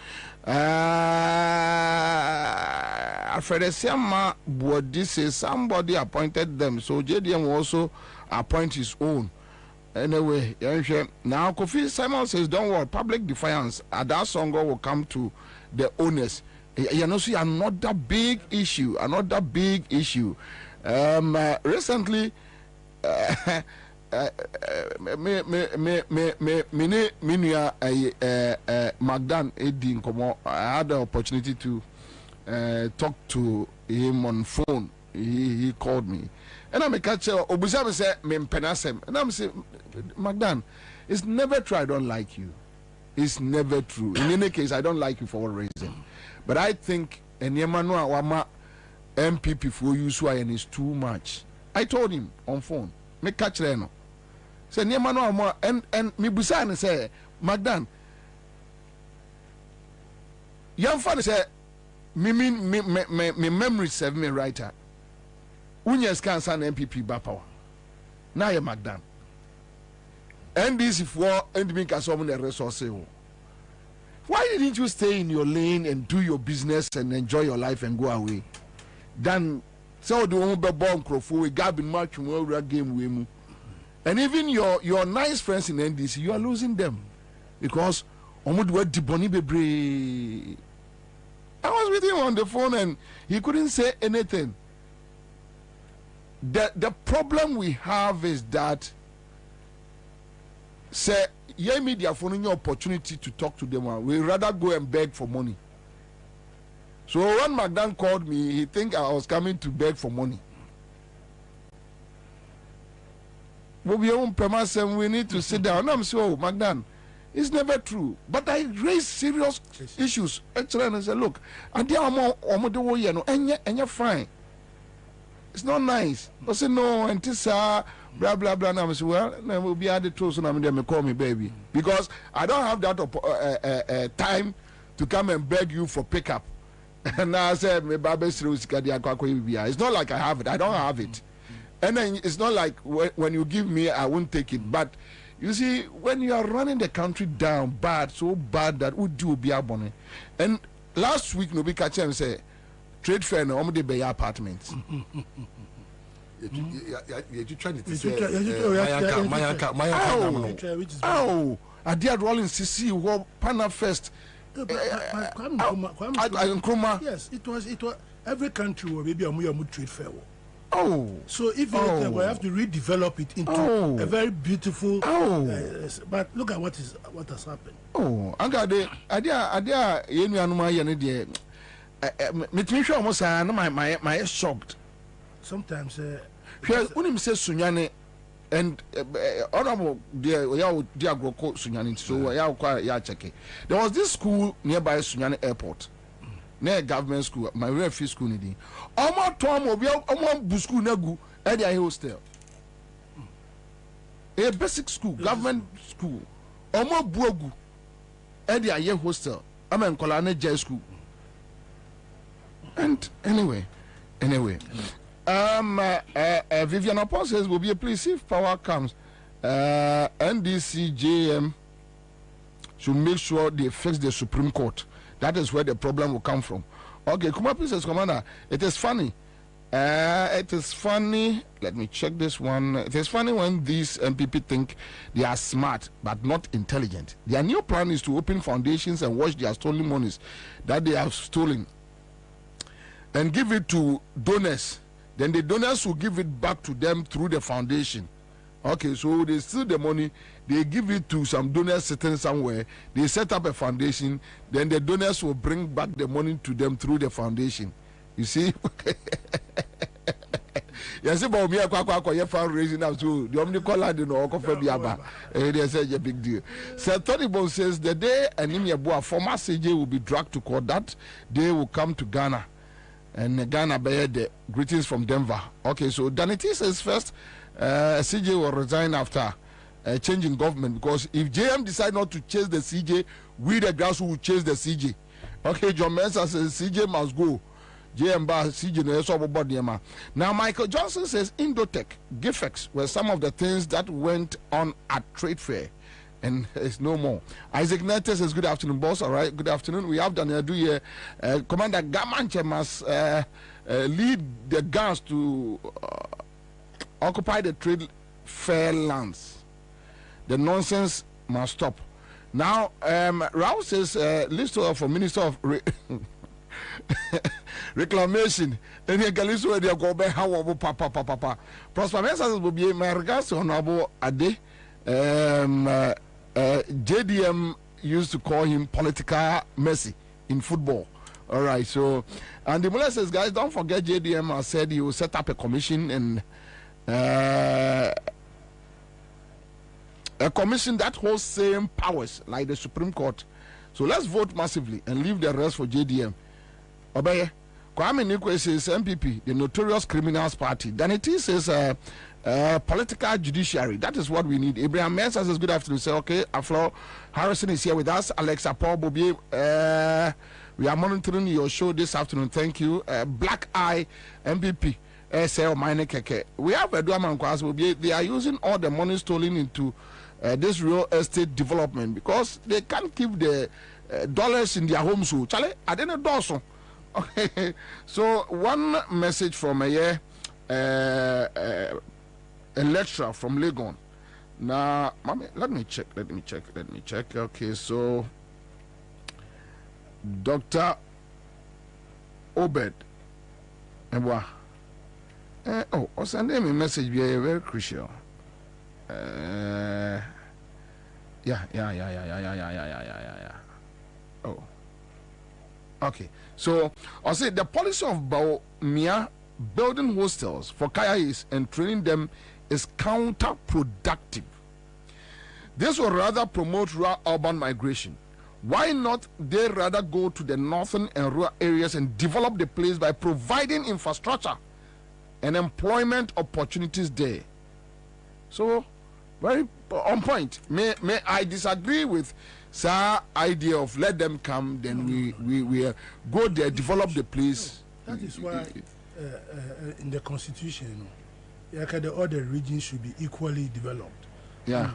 Alfredesiama Bodi says somebody appointed them, so JDM will also appoint his own. Anyway, now Kofi Simon says, don't worry, public defiance. That song will come to the owners. You know, see another big issue. Recently, Magdan Edin Komo, I had the opportunity to talk to him on phone. He called me, and I'm a catcher. Obusam say me penasem, and I'm say, Magdan, it's never true. I don't like you. It's never true. In any case, I don't like you for one reason, but I think Enyemanu Wama MPP for you so and is too much. I told him on phone. Me catch no. Say Enyemanu Wama and me busa and say, Magdan, young fan say me memory serve me right. Unyes cancer and MPP Bapawa. Now you're Magdan. NDC for NDB Kassom the resource. Why didn't you stay in your lane and do your business and enjoy your life and go away? Then so the one be born crofo we got been match more game we. And even your nice friends in NDC, you are losing them because Omud were diboni bebre. I was with him on the phone and he couldn't say anything. The problem we have is that say yeah media for any opportunity to talk to them, we rather go and beg for money. So when Magdan called me, he think I was coming to beg for money. Bobie, we need to sit down. I'm saying, oh, Magdan, it's never true. But I raised serious issues. Actually, and I said, look, and you're fine. It's not nice. I said, no, and this, blah, blah, blah. And I said, well, then we'll be at the truth, and they may call me baby. Because I don't have that time to come and beg you for pickup. And now I said, it's not like I have it. I don't have it. And then it's not like when you give me, I won't take it. But you see, when you are running the country down bad, so bad that would do be abonne. And last week, Nobi Kachem said, trade fair no omde be apartments. You trying to say oh, I did rolling CC war Pana Fest. Yes, it was every country will be a trade fair. Oh, so if anything, we have to redevelop it into a very beautiful. But look at what has happened. Oh, I got the idea. Almost my shocked. Sometimes when him says Sunyane and honorable dear Groko Sunyane, so check. There was this school nearby Sunyane Airport, near government school, my refugee school. Almost Tom will be almost Busku Nagu at the hostel. A basic school, government school, almost Buogu at the hostel. I'm in Kolane J school. And anyway, Vivian Apple says, will be a please if power comes, NDCJM should make sure they fix the Supreme Court. That is where the problem will come from. Okay, Kumapi says, Commander, it is funny. Let me check this one. It is funny when these MPP think they are smart but not intelligent. Their new plan is to open foundations and watch their stolen monies that they have stolen and give it to donors. Then the donors will give it back to them through the foundation. Okay, so they steal the money, they give it to some donors sitting somewhere, they set up a foundation, then the donors will bring back the money to them through the foundation. You see? Yes, about me, I fundraising now too. The only call I don't know, they say a big deal. Sir Tony says the day Anemia Boa former CJ will be dragged to court, that day will come to Ghana. And Ghana bear the greetings from Denver. Okay, so Danity says first, CJ will resign after changing government, because if JM decide not to chase the CJ, we the grassroots will chase the CJ. Okay, John Mensah says CJ must go. JM bar CJ no so body ma. Now Michael Johnson says Indotech, Gifex were some of the things that went on at trade fair, and it's no more. Isaac Netes says good afternoon, boss. All right, good afternoon. We have Daniel Duye, Commander Gamanche must lead the guns to occupy the trade fair lands. The nonsense must stop. Now, Rao says, list for Minister of Reclamation. And he can listen to go back. How about Papa? Prosper Mensah will be my regards to Honorable Ade. JDM used to call him political Messi in football. All right, so, and the Mullah says, guys, don't forget JDM has said he will set up a commission and a commission that holds same powers like the Supreme Court. So let's vote massively and leave the rest for JDM. Obey. Kwame Nikwe says MPP, the notorious criminals party. Danity says political judiciary. That is what we need. Abraham Mensah says good afternoon. Say okay. Aflo Harrison is here with us. Alexa Paul Bobie. We are monitoring your show this afternoon. Thank you. Black Eye MPP. SL Mine Keke. We have a Duaman Kwas. They are using all the money stolen into this real estate development because they can't keep the dollars in their homes. So, Charlie, I didn't know so. Okay, so one message from a lecturer from Legon. Now, mommy, let me check. Okay, so Dr. Obed. Send me a message. Very crucial. Yeah. Oh, okay. So I say the policy of Baumia building hostels for Kayais and training them is counterproductive. This will rather promote rural urban migration. Why not they rather go to the northern and rural areas and develop the place by providing infrastructure and employment opportunities there? So very on point. May I disagree with Sir idea of let them come, then we go there, develop the place. That is why in the constitution, all the regions should be equally developed. Yeah.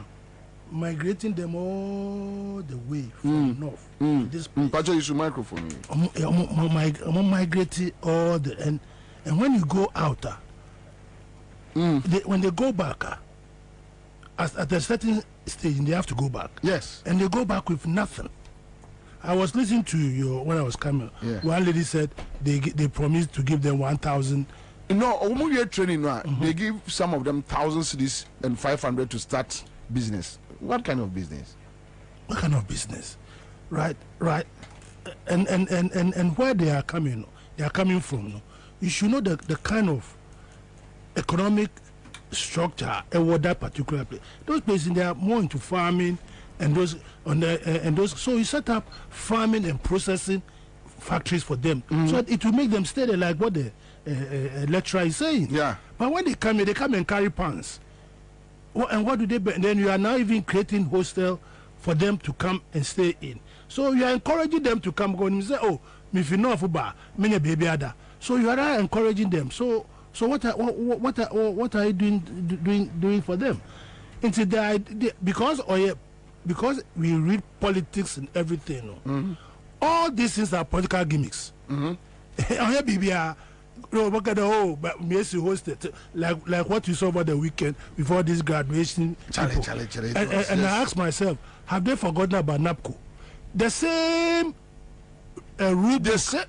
Migrating them all the way from north to this place. Pacho, you should microphone. I'm migrating all the and when you go out, when they go back, at a certain stage, they have to go back. Yes. And they go back with nothing. I was listening to you when I was coming. Yeah. One lady said they promised to give them 1,000. No, when we are training now, they give some of them 1,000 cedis and 500 to start business. What kind of business? What kind of business? Right. And where they are coming from. You should know the kind of economic structure and that particular place. Those places they are more into farming and those so you set up farming and processing factories for them so that it will make them steady, like what the lecturer is saying. Yeah. But when they come and carry pans. And what do they? Then you are now even creating hostel for them to come and stay in. So you are encouraging them to come. Go and say, "Oh, me fi no fuba, me baby ada." So you are encouraging them. So what are you doing for them? Into the idea, because we read politics and everything. All these things are political gimmicks. But Messi hosted like what you saw over the weekend before this graduation. Charlie. And I asked myself, have they forgotten about NAPCO? The same rule book. The same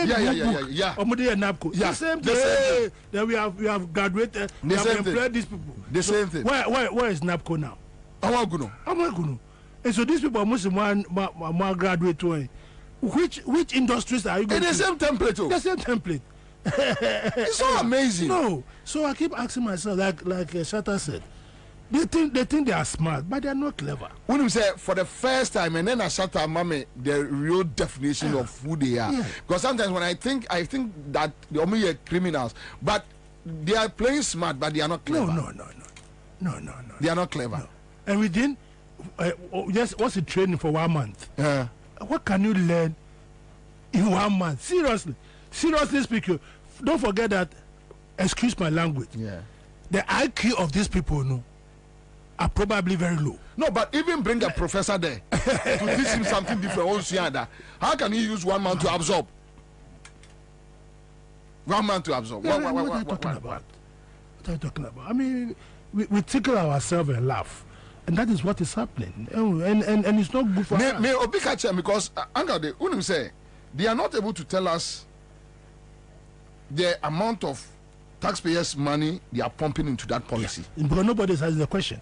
NAPCO. Yeah. The same thing. That we have graduated. We have employed these people. The same thing. Where is NAPCO now? Amaguno. And so these people are mostly more graduate to which industries are you going to? The same template. The same template. It's so amazing. No. So I keep asking myself, like Shatta said, they think they are smart, but they are not clever. When you say for the first time, and then I Shatta mame the real definition of who they are. Yeah. Because sometimes when I think that they are criminals, but they are playing smart, but they are not clever. No. They are not clever. No. And within just what's the training for 1 month? What can you learn in 1 month? Seriously speaking, don't forget that. Excuse my language. Yeah. The IQ of these people, no, are probably very low. No, but even bring a professor there to teach him something different. How can he use 1 month to absorb? 1 month to absorb. What are you talking about? What are you talking about? I mean, we tickle ourselves and laugh, and that is what is happening. And it's not good for us. Me Obi catch him because Uncle they unim say they are not able to tell us the amount of taxpayers' money they are pumping into that policy. Yeah. Because nobody has the question.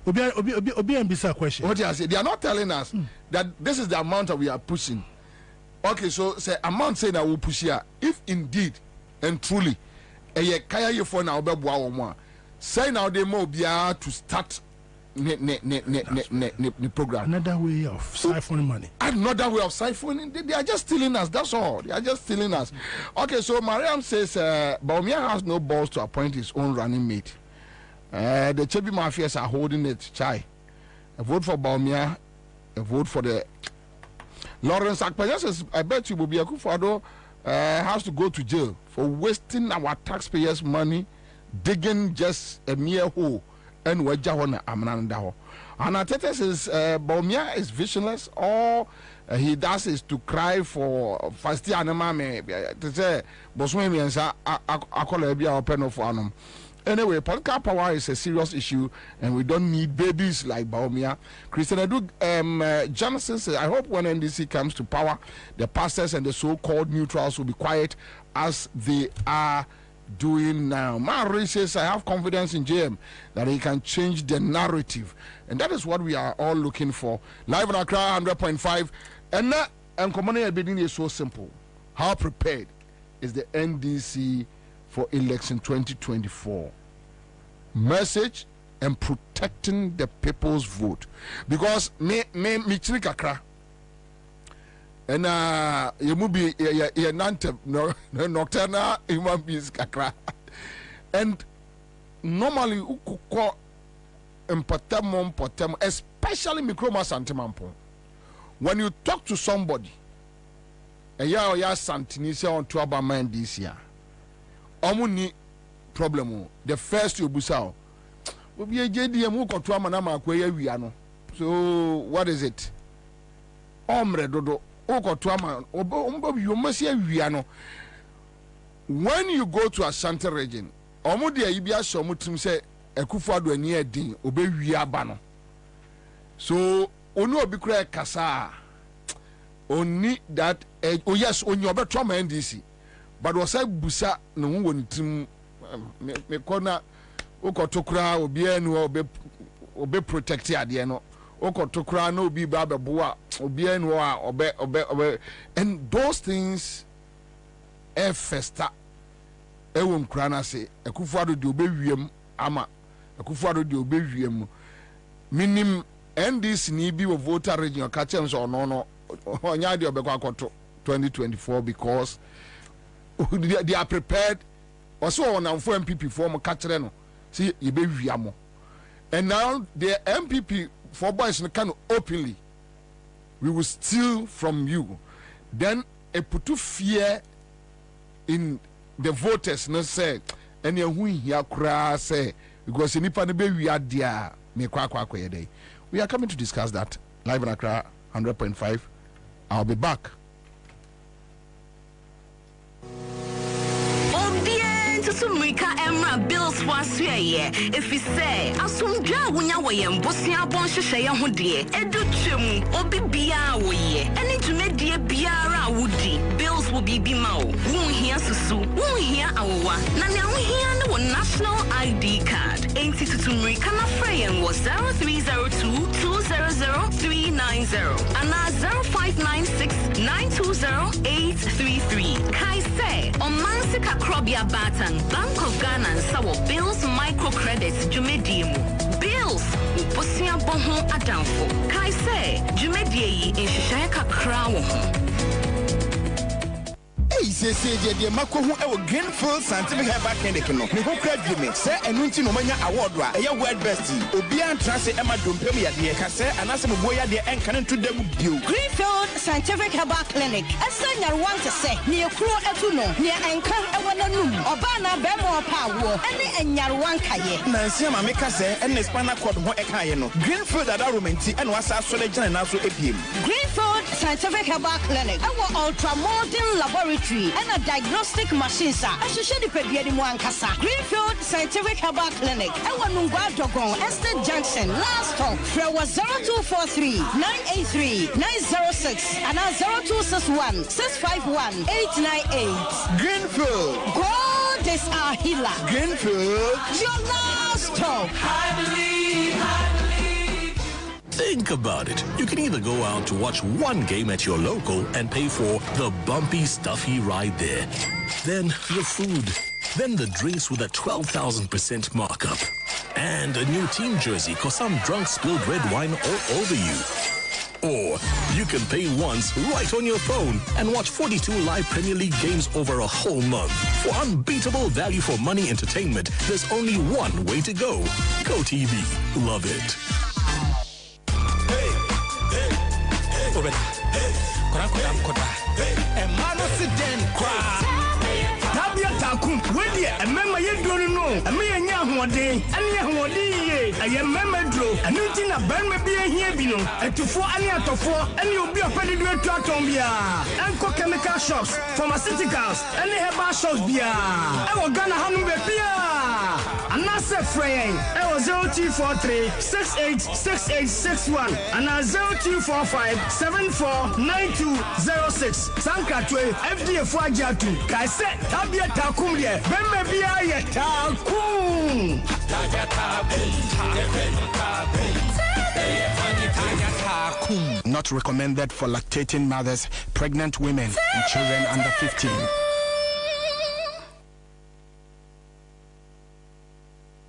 Obi and Bisa question. What I say, they are not telling us that this is the amount that we are pushing. Okay, so say amount saying that we push here. If indeed and truly, kaya you for now be bua say now they more be to start the program. Another way of siphoning money. Another way of siphoning. They are just stealing us. That's all. They are just stealing us. Okay, so Mariam says Bawumia has no balls to appoint his own running mate. The Chebi Mafias are holding it. Chai. A vote for Bawumia. A vote for the Lawrence Akpanya says, I bet you Bobie Akufo-Addo has to go to jail for wasting our taxpayers' money, digging just a mere hole. And Wajahona Amnandaho. And Atete says Bawumia is visionless. All he does is to cry for Fasti Anamame to say Boswemi and Akolebia or Peno for Anum. Anyway, political power is a serious issue, and we don't need babies like Bawumia. Christian Edu Johnson says, I hope when NDC comes to power, the pastors and the so-called neutrals will be quiet as they are doing now. Mary says, I have confidence in JM that he can change the narrative, and that is what we are all looking for. Live in Accra 100.5, and that Nkomane bidding is so simple. How prepared is the NDC for election 2024? Message and protecting the people's vote, because me chiri kakra. And you must be a nocturnal human beings kakra. And normally uko important, especially mikroma santimampo. When you talk to somebody, and ya santinisia on to about mind this year, omuni problem. The first you busao. Obi JDM ko to amanama akwa wiano. So what is it? Omre dodo. When you go to Ashanti region, Omudia Ibia Shomutum say Akufo-Addo ani edin obe wia ba no. So onu obi kura kasa oni that oh yes oni obe trauma NDC, but was say busa no hu woni tim me kona okotokura obi anu obe protect ade no. Okotokura no be babeboa obi enu obe, and those things festa ewom kura na say Akufo-Addo de obe wiem ama Akufo-Addo de obe wiem minim NDC ni bi wo voter region ka chem so no onya de obekwa akoto 2024 because they are prepared. Also on for MPP form ka kire no see ye be wiamo, and now the MPP for boys can openly, we will steal from you. Then a put to fear in the voters, no say, and you here cry say, because in Ipan we are dear, me kwa day. We are coming to discuss that live in Accra 100.5. I'll be back. Sumrika Emra bills was here. If we say, Asumja Wunya Wayam, Bosia Bonshaya Hudie, Edu Chum, Obi Bia Waye, and to make dear Biara Woody. Bills will be Bimao, won't hear Susu, won't hear Awa, Nana here no national ID card. Ain't it to Sumrika Frayan was 0302 200390 and 0596 920 833. Kai say, on Mansika Krobia Batan. Bank of Ghana and Sawo Bills microcredits Jumediemu. Bills Uposia Bonhon Adamfo. Kai say Jumedie in Shishaka Crown. Hey, say the Mako who Greenfield Scientific Herbal Clinic no. Me who credit me say enunti no manya award wa. Eya word best. Obian trance Emma Dumpem ya de ka say anase boya de enkan to dem bio. Greenfield Scientific Herbal Clinic. Asa nyarwan te say ne ekuro etu no ne enkan ewana num. Oba na be mo pa wo. Ene enyarwan kaye. Nansi ma meka say ene spinal cord ho ekaye no. Greenfield ada romenti ene wasa so le gina na so epiem. Greenfield Scientific Herbal Clinic. Our ultra modern laboratory and a diagnostic machines. Ashushe di pediadi mu ankasa. Greenfield Scientific Herbal Clinic. Our Nungwa Dogon Estate Junction. Last stop. There was 0243 983 906 and 0261 651 898. Greenfield. God is our healer. Greenfield. Your last stop. I believe. Think about it. You can either go out to watch one game at your local and pay for the bumpy, stuffy ride there. Then the food. Then the drinks with a 12,000% markup. And a new team jersey cause some drunk spilled red wine all over you. Or you can pay once right on your phone and watch 42 live Premier League games over a whole month. For unbeatable value for money entertainment, there's only one way to go. Go TV. Love it. When a member you don't know, a million young day, and young day, a member drew, a new thing a band may be a here, and to four any out of four, and you'll be a petty to Tombia, and cook chemical shops, pharmaceuticals, and they have bar shops beer. I was gonna have no beer. And I said, Frey, I was 0243 686861, and 0245 749206. Sankatwe, FDA Fajatu, Kaise, Tabia Takumia, Bembia Takum. Not recommended for lactating mothers, pregnant women, and children under 15.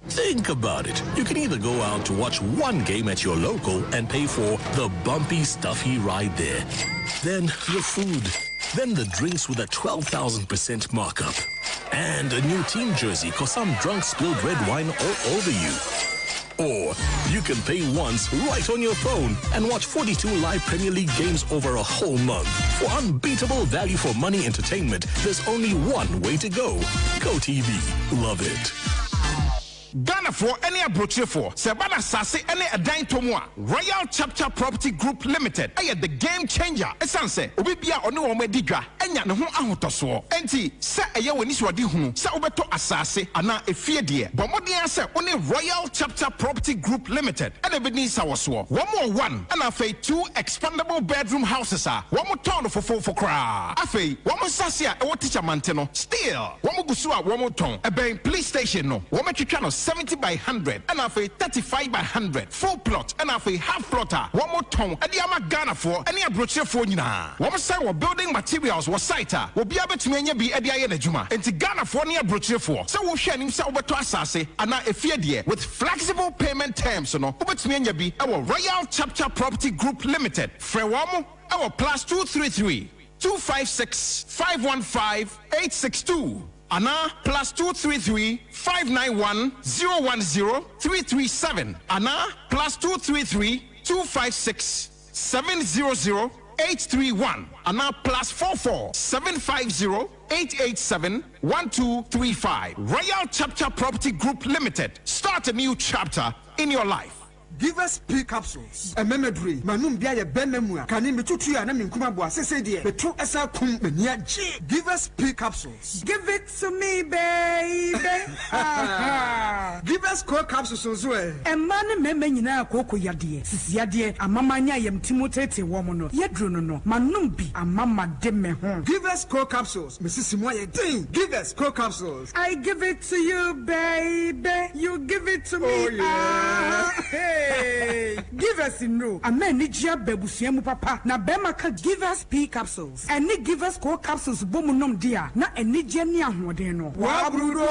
Think about it. You can either go out to watch one game at your local and pay for the bumpy, stuffy ride there. Then the food. Then the drinks with a 12,000% markup. And a new team jersey cause some drunk spilled red wine all over you. Or you can pay once right on your phone and watch 42 live Premier League games over a whole month. For unbeatable value for money entertainment, there's only one way to go. Go TV. Love it. Ghana for any abroche for Sebana Sase any a dine tomwa Royal Chapter Property Group Limited. I the game changer. Esanse obibia ono omedidwa enya ne ho ahotoso. Enti se eye woni so odi hu se obeto asase ana efie de. Bomodin se oni Royal Chapter Property Group Limited. And ebeni sawoso. One and afa 2 expandable bedroom houses are. One more town for kra. Afa one more sase a wo teacher manteno. Still one more gusu a one more ton. Ebe police station no. One more twitwa no 70 by 100 and have a 35 by 100 full plot and have a half plotter one more ton and the ama Ghana for any abroche for nyina one say we building materials was site will be able to menya be edi aye na juma enti Ghana for any abroche for so we hwe nim say obeto asase ana efie de with flexible payment terms no obetumi enya bi our Royal Chapter Property Group Limited frewamo our +233 256 515 862 Ana +233 591 010 337. Ana +233 256 700 831. Ana +44 750 887 1235. Royal Chapter Property Group Limited. Start a new chapter in your life. Give us P capsules. A memory. Manum bia benemua. Kani metutu ya na minkuma bua sese die. Betro esa kum menia G. Give us P capsules. Give it to me, baby. Give us core capsules as well. E man meme nyina akoko yade. Sisi yade amamanya yem timotete womo no. Yedro no. Manum bi amama de me ho. Give us core capsules. Mrs. Moye ding. Give us core capsules. I give it to you, baby. You give it to me. Oh yeah. Hey, give us in no. A man need ya bebusiamu papa. Na bemaka give us P capsules. And ni give us core capsules bomunum dia. Na eni jeni ahwodeno. Wabrudo.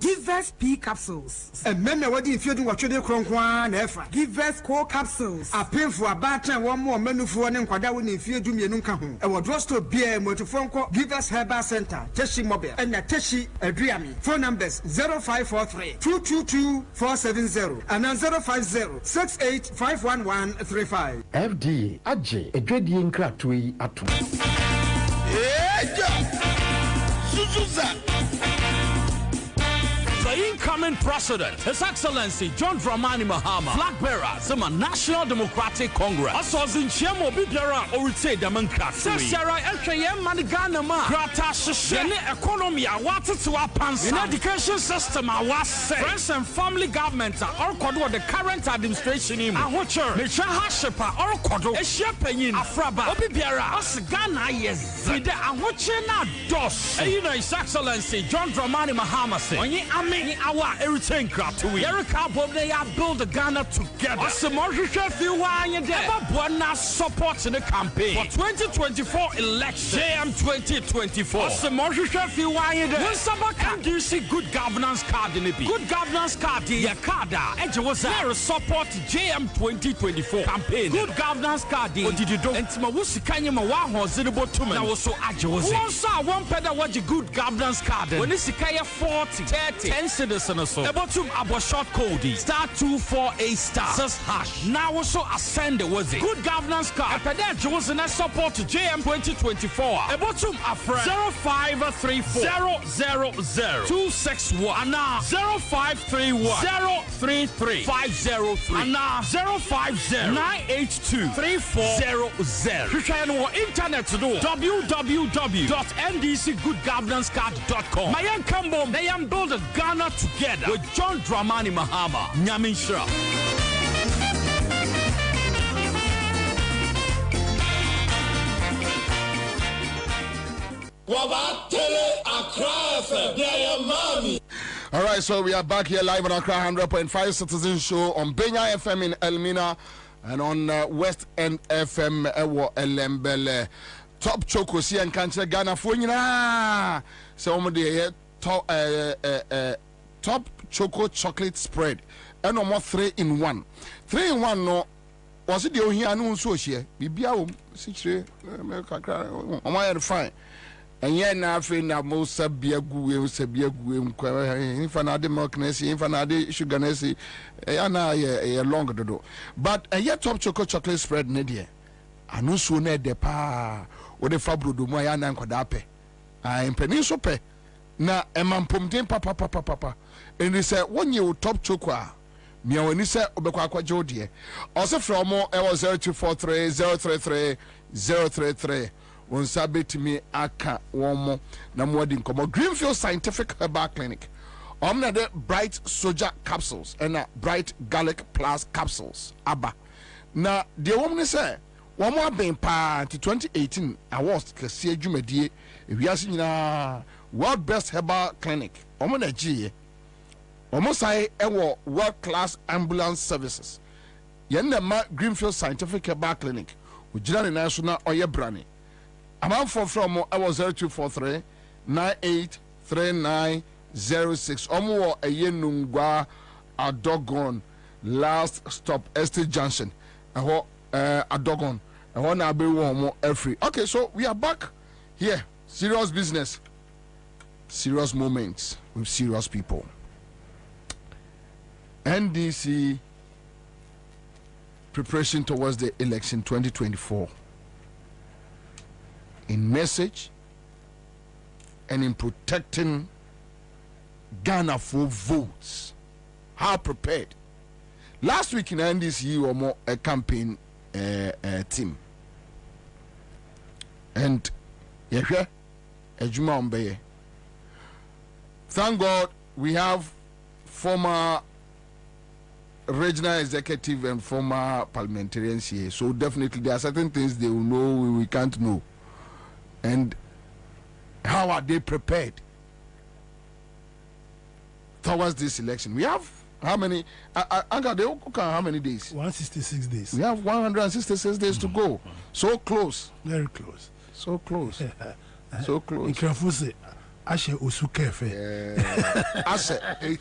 Give us P capsules. And men are what if you do what you do, Cronkwan, Give us core capsules. A pay for a batter, one more menu for an inquadawin if you do me nunca. And what was to be a motophone. Give us Herbal Center, Teshi Mobile, and Teshi Adriami. Phone numbers 0543 222 470 and 050 68 FD Aje Edwedi Nkratui Atum. Suzuza. The incoming president, His Excellency John Dramani Mahama, flag bearer, Zima National Democratic Congress. Asozin Chemo Bibiara Orite Damankratui. Sara Elkayem Manigana Ma. Grata Shishene economy awatu to apansa. In education system awase. Friends and family government or kodo the current administration in Ahocher. Mecha Hashepa or kodo. Eshepenyin Afraba. Obibiara. Osgana yes. With the Ahocher na dos. His Excellency John Dramani Mahama say. Onye ame our everything Kratui. Erica Bobie build the Ghana together. Osamorisha Fiwanya there. Buona support in the campaign for 2024 election. JM 2024. Osamorisha Fiwanya there. When somebody can do see good governance card in the B. Good governance card in your card. Edge was there support JM 2024 campaign. Good governance card in Odido. And Timawusi Kanyama Waho Zidibo Tuman. Now also Edge was there. Once one pedal watch a good governance card. When it's Sikaya 40, 30, 10 citizens or so. About abo short code *248*6#. Now also ascend was it. Good governance card. Pedage was in a support to JM 2024. About a friend 0534 000 261 and now 0531 033 503 and now 050 982 3400. You can on internet to do www.ndcgoodgovernancecard.com. My young Cambo, they am build a Ghana together with John Dramani Mahama. Nyamin Shra. All right, so we are back here live on Accra 100.5 Citizen Show on Benya FM in Elmina and on West End FM Ewo Elembele. Top Choco si and Cancer Ghana for so top choco chocolate spread and no more 3-in-1. 3-in-1 no was it the here no so here bibia fine and yet na fe na mo sabia gu if na de milk na si if na de sugar na si na long dodo but yet top choco chocolate spread ne de anu so na de pa o de fabrodo mo ya na nkoda pe mpani so pe na emampomten papa and he said one year top choco me when he said obekwa akwaje odie also from mo e was 0243 033 033 on sabet me aka womo na mwadi nkomo Greenfield Scientific Herbal Clinic omna de bright soja capsules and bright garlic plus capsules aba na de womo say womo aben pa 2018 awards kese adwumadie ewiase nyina world best herbal clinic omo na gie omo sai ewo world class ambulance services yenna ma Greenfield Scientific Herbal Clinic ujira ne national oye brane amount for from I was 0243 983906 omo a yenungwa adogon last stop Estate Junction adogon na be wo every. Okay, so we are back here. Serious business, serious moments with serious people. NDC preparation towards the election 2024 in message and in protecting Ghana for votes. How prepared? Last week in NDC or more a campaign team and yeah, thank God we have former regional executive and former parliamentarians here, so definitely there are certain things they will know we can't know. And how are they prepared towards this election? We have how many? How many days? 166 days. We have 166 days to go. So close. Very close. So close. So close. Ashe Osukefe. Ashe 8th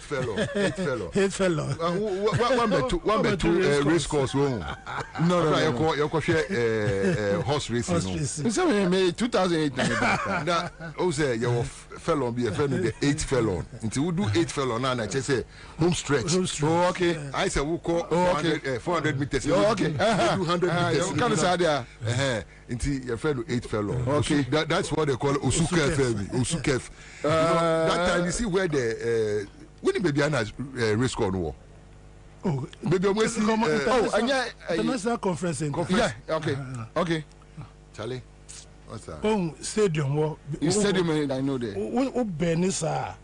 fellow. One by two race course. No. You horse racing. So May 2008. Now, say your fellow be a fellow the 8th fellow. Until we do 8th fellow now, I just say home stretch. Oh, okay. I say we call 400 meters. Oh, okay. 200 meters. You can't say there. Until your fellow 8th fellow. Okay. That's what they call Osukef. That time you see where the when baby Anna's race car no. Oh, baby almost international conference. Yeah, okay. Charlie, what's that? Oh, stadium. Stadium, I know there. Oh, Benissa.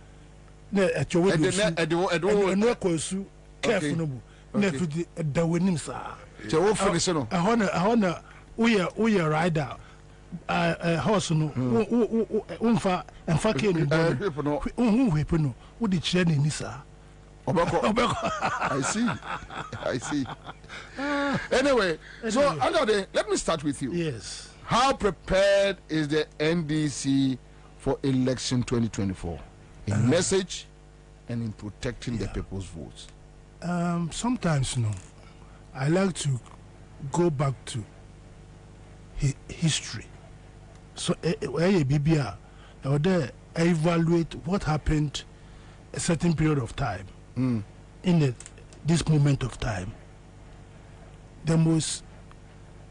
At your window, no course, careful. Never the winning, sir. I honor, we are rider. Horse no umfa emfa ke ni no wo di kire ni sir I see anyway so Another, let me start with you. Yes, how prepared is the NDC for election 2024 in message and in protecting the people's votes? Sometimes I like to go back to history. So, BBR, evaluate what happened a certain period of time in this moment of time. The most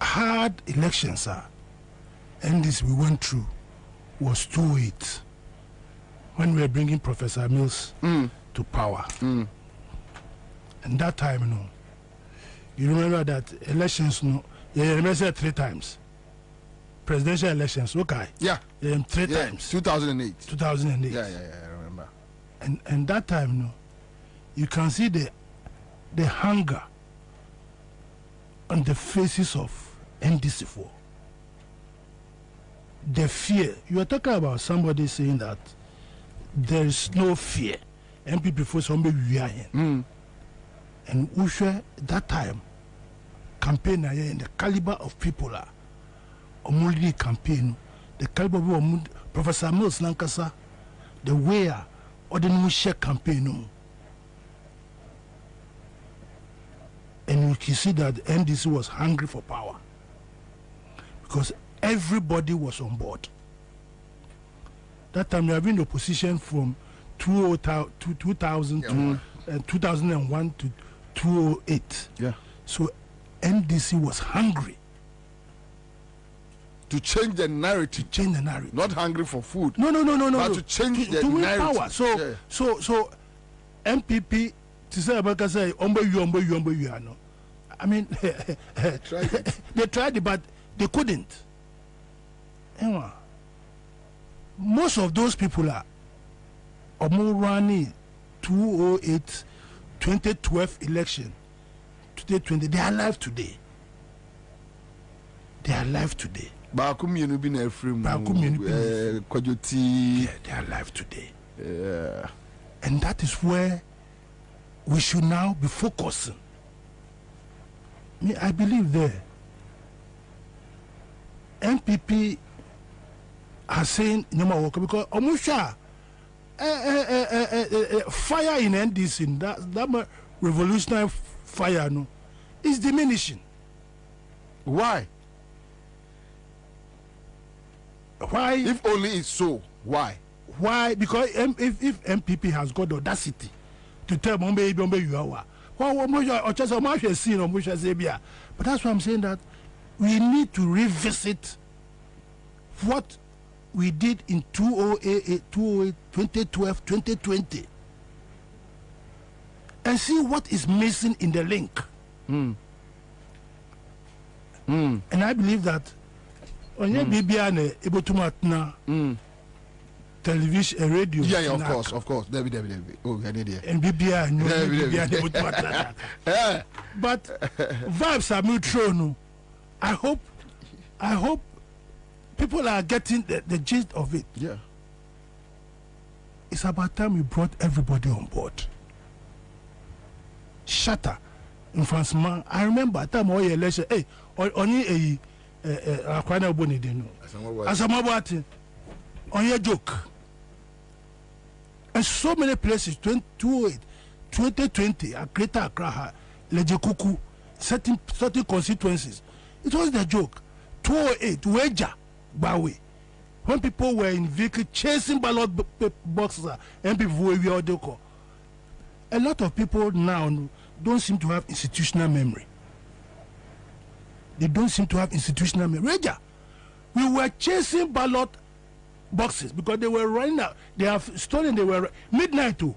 hard elections and this we went through was 2008 when we were bringing Professor Mills to power. And that time, you remember that elections, you remember 3 times. Presidential elections, okay. Yeah. 3 times. 2008. Yeah, I remember. And that time, you can see the hunger on the faces of NDC4. The fear. You are talking about somebody saying that there is no fear. MPP for somebody we are here. And Usha, that time, campaign and the caliber of people are. Omulidi campaign, the caliber of Professor Mills Lankasa, the way or the new share campaign. And you can see that the NDC was hungry for power because everybody was on board. That time they have been in opposition from 2000 to 2001 to 2008. Yeah. So NDC was hungry. To change the narrative. Not hungry for food. No. But to change the narrative. Power. So MPP to say about say you no. I mean they tried it but they couldn't. Most of those people are running 2008 2012 election 2020 they are alive today. They are alive today. They are alive today. And that is where we should now be focusing. I believe there. MPP are saying because Omusha fire in NDC, that revolutionary fire is diminishing. Why? If only it's so, why? Because if MPP has got the audacity to tell Bombe you are, but that's why I'm saying that we need to revisit what we did in 2008, 2012, 2020 and see what is missing in the link. And I believe that on your BBN able to matna television, radio. Yeah, of course. Debbie. Oh, I need it. And BBN, no, BBN able to matna. But vibes are mutual. I hope people are getting the gist of it. Yeah. It's about time we brought everybody on board. Shatter in France, man. I remember time all your election. Hey, only a Kwabena Boni didn't know. As a mobile on your joke. And so many places, 2020, Greater Accra, Lejekuku, certain constituencies. It was the joke. 208, Weja, Bawe. When people were in vehicle chasing ballot boxes and people were a lot of people now don't seem to have institutional memory. They don't seem to have institutional memory. Weja, we were chasing ballot boxes because they were running out. They have stolen. They were midnight too.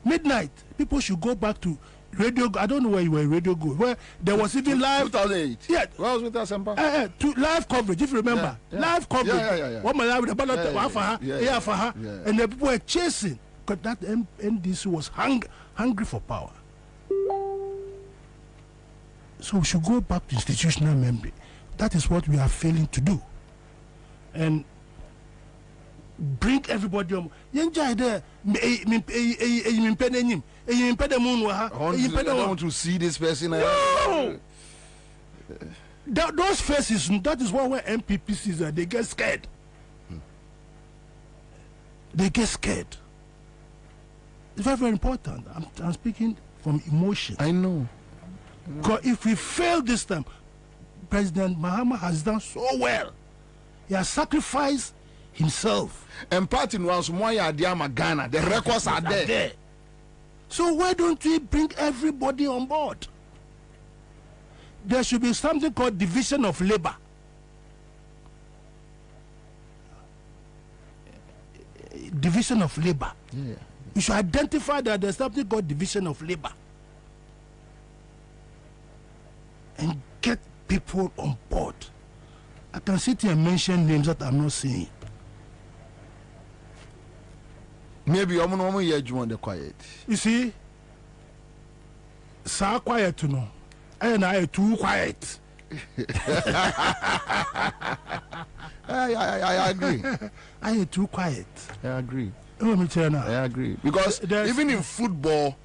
Midnight. People should go back to radio. I don't know where you were. Radio Go, where there was even live. 2008. Yeah. Where was with us, Ansah? To live coverage. If you remember, live coverage. Yeah. What my live the ballot and the people were chasing because that NDC was hungry for power. So we should go back to institutional memory. That is what we are failing to do, and bring everybody on. I don't want to see this person. No! Those faces, that is why when MPP sees that, they get scared. They get scared. It's very, very important. I'm speaking from emotion. I know. Because if we fail this time, President Mahama has done so well. He has sacrificed himself. And part in once more, Ghana, the records are there. So why don't we bring everybody on board? There should be something called division of labor. Division of labor. Yeah. You should identify that there's something called division of labor. And get people on board. I can sit here and mention names that I'm not saying. Maybe I'm not yet you want the quiet. You see, so quiet to know. And I too quiet. I agree. I am too quiet. I agree. Let me tell you now. I agree. Because even in football,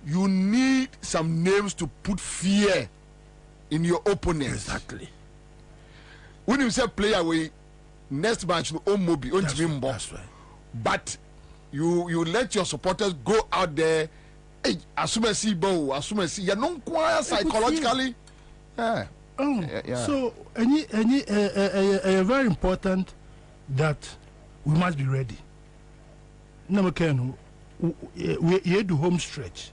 you need some names to put fear in your opponents. Exactly. When you say player away, next match no Mobi, that's right. But you let your supporters go out there. Hey, assume you're not quite psychologically. Yeah. So very important that we must be ready. We do home stretch,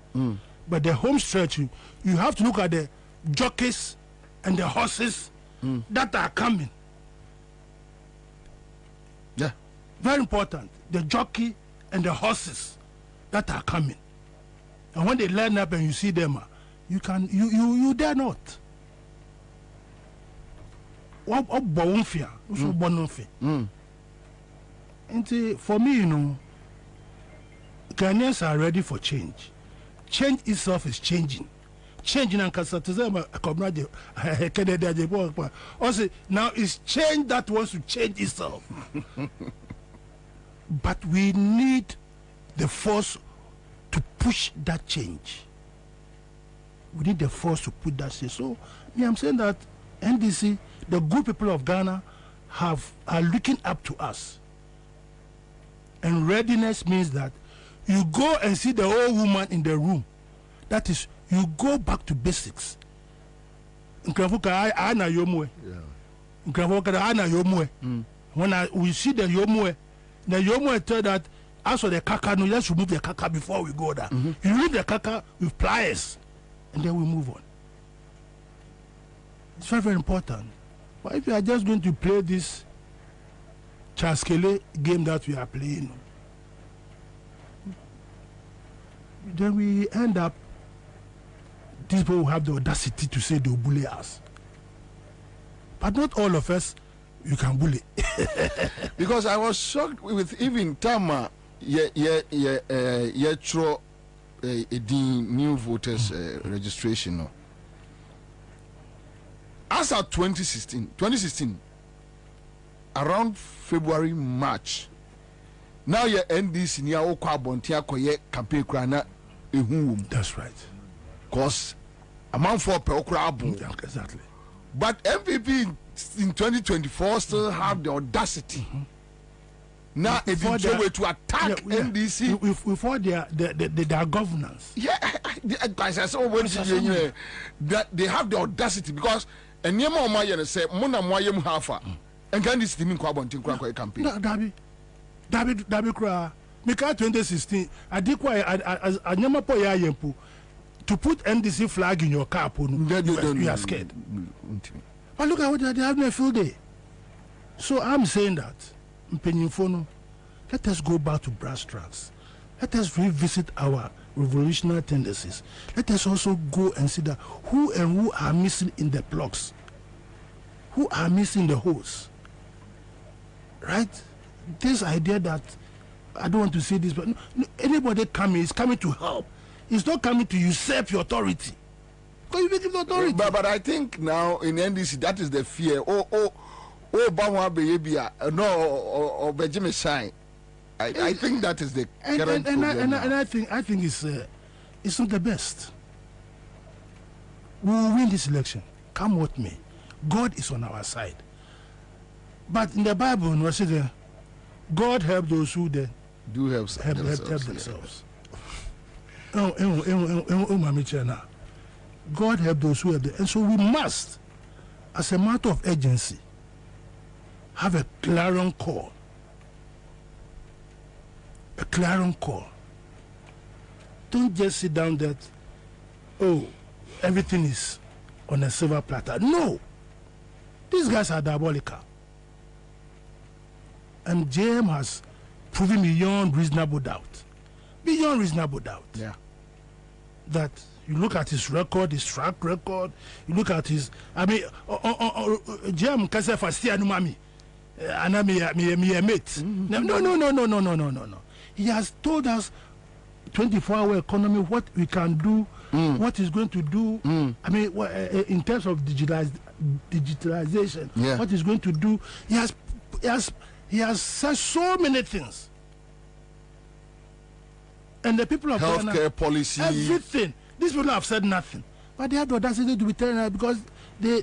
but the home stretch you have to look at the jockeys and the horses that are coming. Yeah, very important. The jockey and the horses that are coming, and when they line up and you see them, you dare not. And for me, you know, Ghanaians are ready for change. Change itself is changing. Changing and also now it's change that wants to change itself. But we need the force to push that change. We need the force to put that change. So I'm saying that NDC, the good people of Ghana, are looking up to us. And readiness means that you go and see the old woman in the room. That is, you go back to basics. When we see the Yomue tell that as for the kaka, no, let's remove the kaka before we go there. You remove the kaka with pliers, and then we move on. It's very, very important. But if you are just going to play this Chaskele game that we are playing, then we end up, these people will have the audacity to say they'll bully us. But not all of us, you can bully. Because I was shocked with even Tama, new voters registration. No. As of 2016, around February, March, now your NDC near Kwabena koye campaign krana ehum. That's right. Because amount for per crowd. Exactly. But MPP in 2024 still have the audacity Now it's a way to attack NDC before their governance. Yeah, guys, I saw that they have the audacity because and Yema Omayan say Mona Moyam Hafa and can this team Kwabena campaign. No, Dabi Kra. Mika 2016, I did quite a Nyamapo Yempu to put NDC flag in your car. You are scared. But look at what they have in a field day. So I'm saying that, let us go back to brass tacks. Let us revisit our revolutionary tendencies. Let us also go and see that who are missing in the blocks, who are missing the holes. Right? This idea that I don't want to say this, but anybody coming is coming to help. It's not coming to usurp your authority. Because you make it authority. But I think now in NDC that is the fear. Bama baby, no, or Benjamin Shine. I think that is the current problem. And I think it's not the best. We will win this election. Come with me. God is on our side. But in the Bible, we say God help those who do help themselves. God help those who help them. And so we must, as a matter of urgency, have a clarion call. A clarion call. Don't just sit down that, everything is on a silver platter. No. These guys are diabolical. And JM has proven beyond reasonable doubt. Beyond reasonable doubt. Yeah. That you look at his record, his track record, you look at his, JM Kasa Fastia Numami. And I'm a mate. No. He has told us 24-hour economy, what we can do, what he's going to do. I mean, in terms of digitalization, what he's going to do. He has said so many things. And the people of healthcare Ghana, policy, everything. These people have said nothing. But they have the audacity to be telling us because they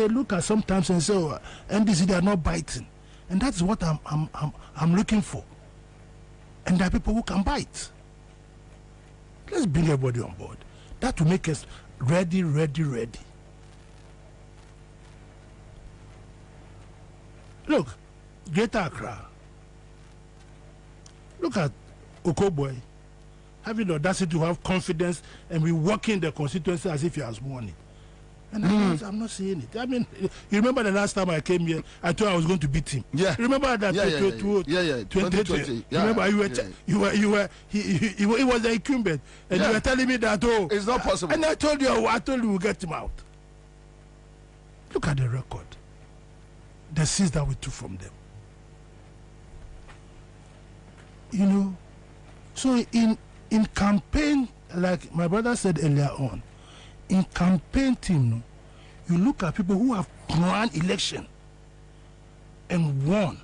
look at sometimes and say, NDC, they are not biting. And that's what I'm looking for. And there are people who can bite. Let's bring everybody on board. That will make us ready. Look, Greater Accra. Look at Okoboy having the audacity to have confidence and be working the constituency as if he has won it. And I'm not saying it. I mean, you remember the last time I came here, I thought I was going to beat him. Yeah. Remember that? 2020. Remember, he was the incumbent, and you were telling me that it's not possible. And I told you we'll get him out. Look at the record, the seats that we took from them. You know, so in campaign, like my brother said earlier on, in campaign team, you look at people who have won election and won.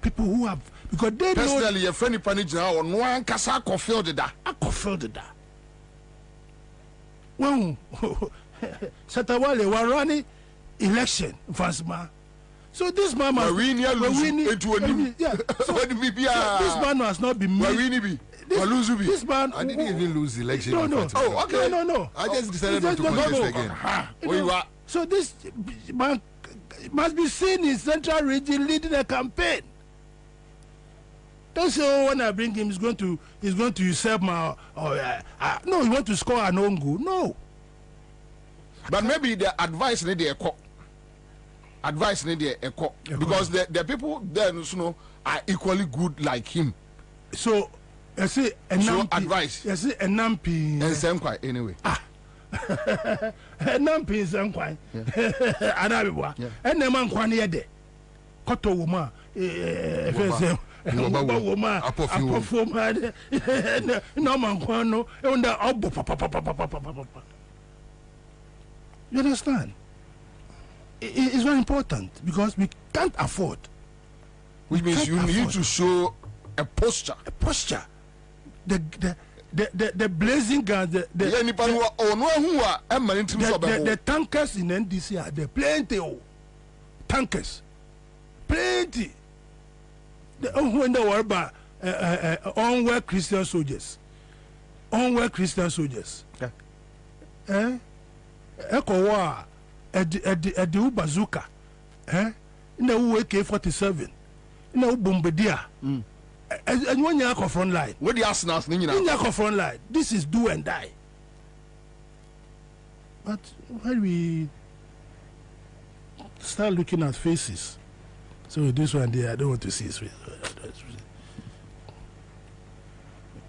People who have, because they personally, your friend Panija on one casa confilled that. I confilled that. Well, Satawale were running election, Vansma. So this man must this man has not been made. This man, I didn't even lose the election. No. Oh, okay. No. I just decided not to contest again. So this man must be seen in Central Region leading a campaign. Don't say, when I bring him, he's going to usurp my. No, he want to score an own goal. No. But maybe the advice need a because the people there, are equally good like him. So I say advice. I say Nampi. And same quite anyway. Nampi is same quite. Anabiwa. And the man kwani yede. Koto woma. Woma. Apofuma. No man kwano. Onda obo. You understand? It's very important because we can't afford. Which means you need to show a posture. The blazing guns, the tankers in NDC are there. Plenty. Tankers. Plenty. when they were about unwell Christian soldiers. Unwell Christian soldiers. Eko wa edi bazooka. Ina AK-47. Ina bombardier. And when you are front line. What the arsenals in your front line. This is do and die. But when we start looking at faces, so this one there, I don't want to see his face.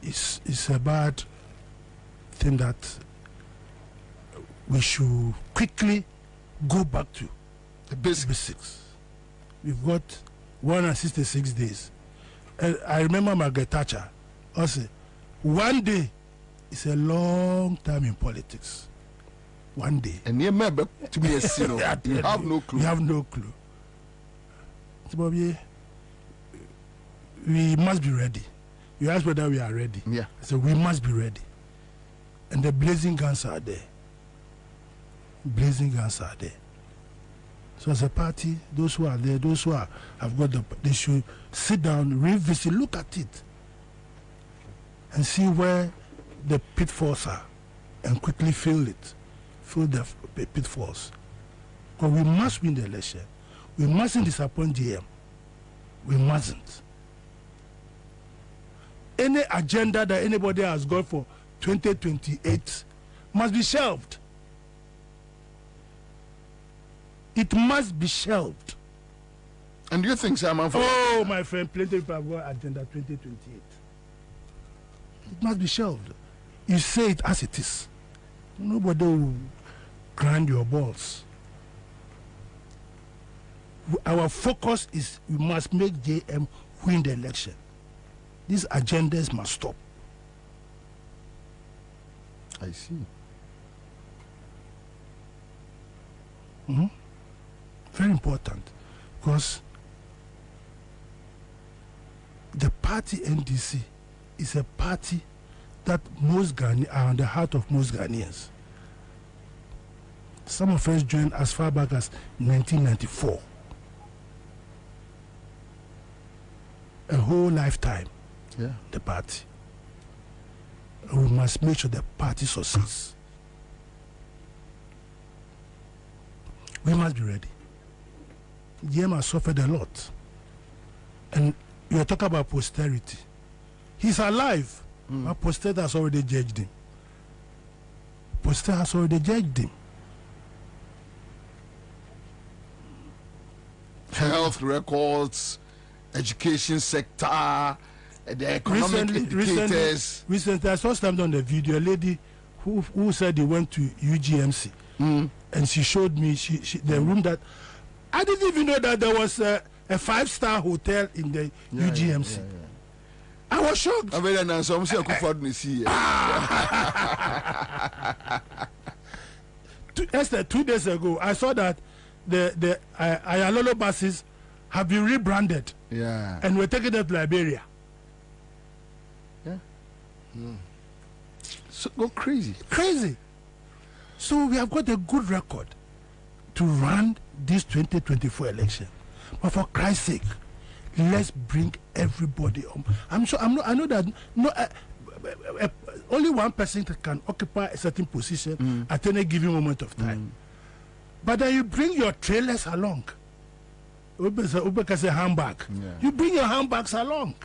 It's a bad thing that we should quickly go back to the basics. We've got 166 days. And I remember Margaret Thatcher also. One day is a long time in politics. One day. And you remember to be a sinner. You have no clue. You have no clue. So, Bobie, we must be ready. You ask whether we are ready. Yeah. So we must be ready. And the blazing guns are there. Blazing guns are there. So as a party, those who are there, those who have got they should sit down, revisit, look at it, and see where the pitfalls are, and quickly fill the pitfalls. Because we must win the election. We mustn't disappoint GM. We mustn't. Any agenda that anybody has got for 2028 must be shelved. It must be shelved. And do you think, Simon? Oh, my friend, plenty of people have got agenda 2028. It must be shelved. You say it as it is. Nobody will grind your balls. Our focus is we must make JM win the election. These agendas must stop. I see. Very important, because the party NDC is a party that most Ghanaians are on the heart of most Ghanaians. Some of us joined as far back as 1994. A whole lifetime. Yeah. The party. And we must make sure the party succeeds. We must be ready. GM has suffered a lot. And you are talking about posterity. He's alive, but posterity has already judged him. Posterity has already judged him. Health records, education sector, the economic indicators. Recently, I saw something on the video. A lady who said he went to UGMC, and she showed me the room that I didn't even know that there was a 5-star hotel in the UGMC. Yeah. I was shocked. I mean, and so I'm saying, Esther, 2 days ago, I saw that the Ayalolo buses have been rebranded. Yeah. And we're taking them to Liberia. Yeah. So go crazy. Crazy. So we have got a good record to run this 2024 election. But for Christ's sake, let's bring everybody on. I know that only one person can occupy a certain position at any given moment of time. But then you bring your trailers along. Ubeka say handbag. Yeah. You bring your handbags along.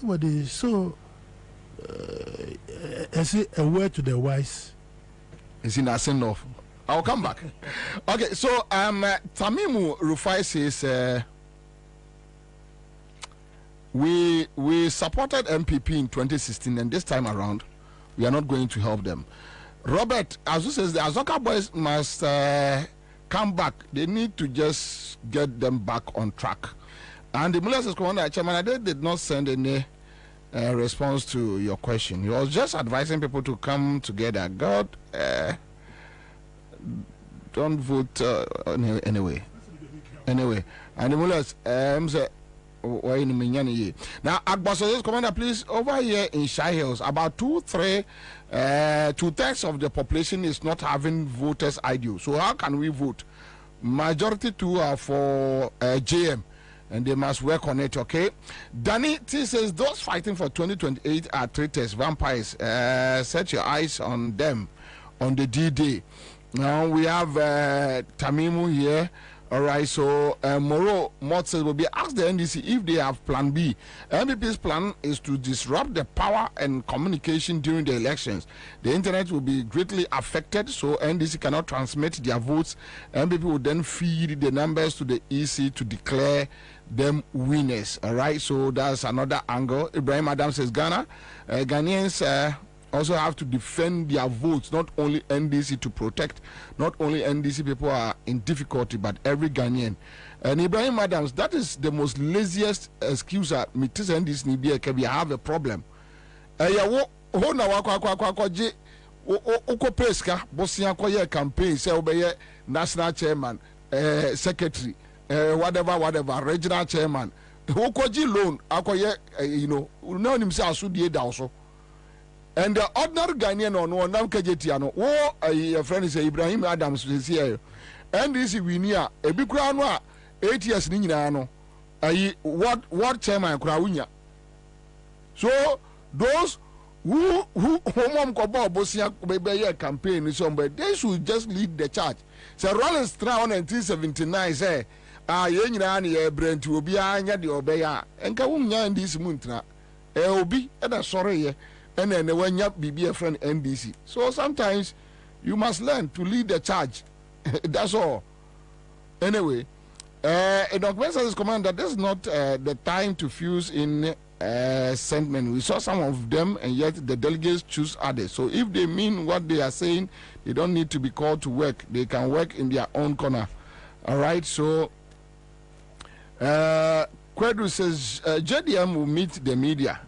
Nobody. So, I say a word to the wise. Is in a send off. I'll come back. Okay, so Tamimu Rufai says we supported MPP in 2016, and this time around we are not going to help them. Robert Azu says the Azoka boys must come back. They need to just get them back on track. And the Mulas Commander Chairman did not send any response to your question. He was just advising people to come together. God, don't vote anyway. Anyway, and the Mulas now, Agbaso's Commander, please, over here in Shire Hills, about 2/3 of the population is not having voters ID. So how can we vote? Majority 2 are for JM. And they must work on it, okay? Danny T says those fighting for 2028 are traitors, vampires. Set your eyes on them on the D-Day. Now we have Tamimu here. All right, so Moro Mott says will be asked the NDC if they have plan B. MPP's plan is to disrupt the power and communication during the elections. The internet will be greatly affected, so NDC cannot transmit their votes. MPP will then feed the numbers to the EC to declare them winners. All right, so that's another angle. Ibrahim Adam says Ghanaians also have to defend their votes, not only NDC to protect. Not only NDC people are in difficulty, but every Ghanaian. And Ibrahim Adams, that is the most laziest excuse that Mitis NDC can have a problem. Oko Peska, Bosnia Koye campaign, say obey national chairman, secretary, whatever, regional chairman. Oko G loan, Akoye, know himself should be also. And the ordinary Ghanaian on one Namkajetiano, a friend is Ibrahim Adams is here. And this is we near a big crown 8 years Ninano. What chairman Krawunya. So those who home kobo Bosnia Bebe campaign somebody, they should just lead the charge. So Rollins Crown 1979 say, Yenani Brent will be anya the Obeya, and Kawunya and this Muntra. Obi, and a sorry. And then when you be a friend NDC. So sometimes you must learn to lead the charge. That's all. Anyway, a document says command that this is not the time to fuse in sentiment. We saw some of them, and yet the delegates choose others. So if they mean what they are saying, they don't need to be called to work. They can work in their own corner. All right. So Kwedu says JDM will meet the media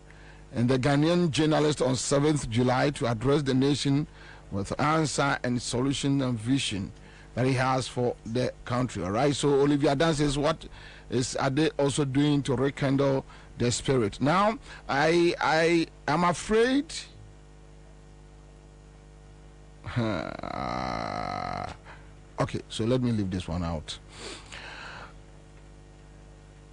and the Ghanaian journalist on 7th July to address the nation with answer and solution and vision that he has for the country. All right. So Olivia Dan says, what are they also doing to rekindle the spirit? Now, I am afraid. Okay, so let me leave this one out.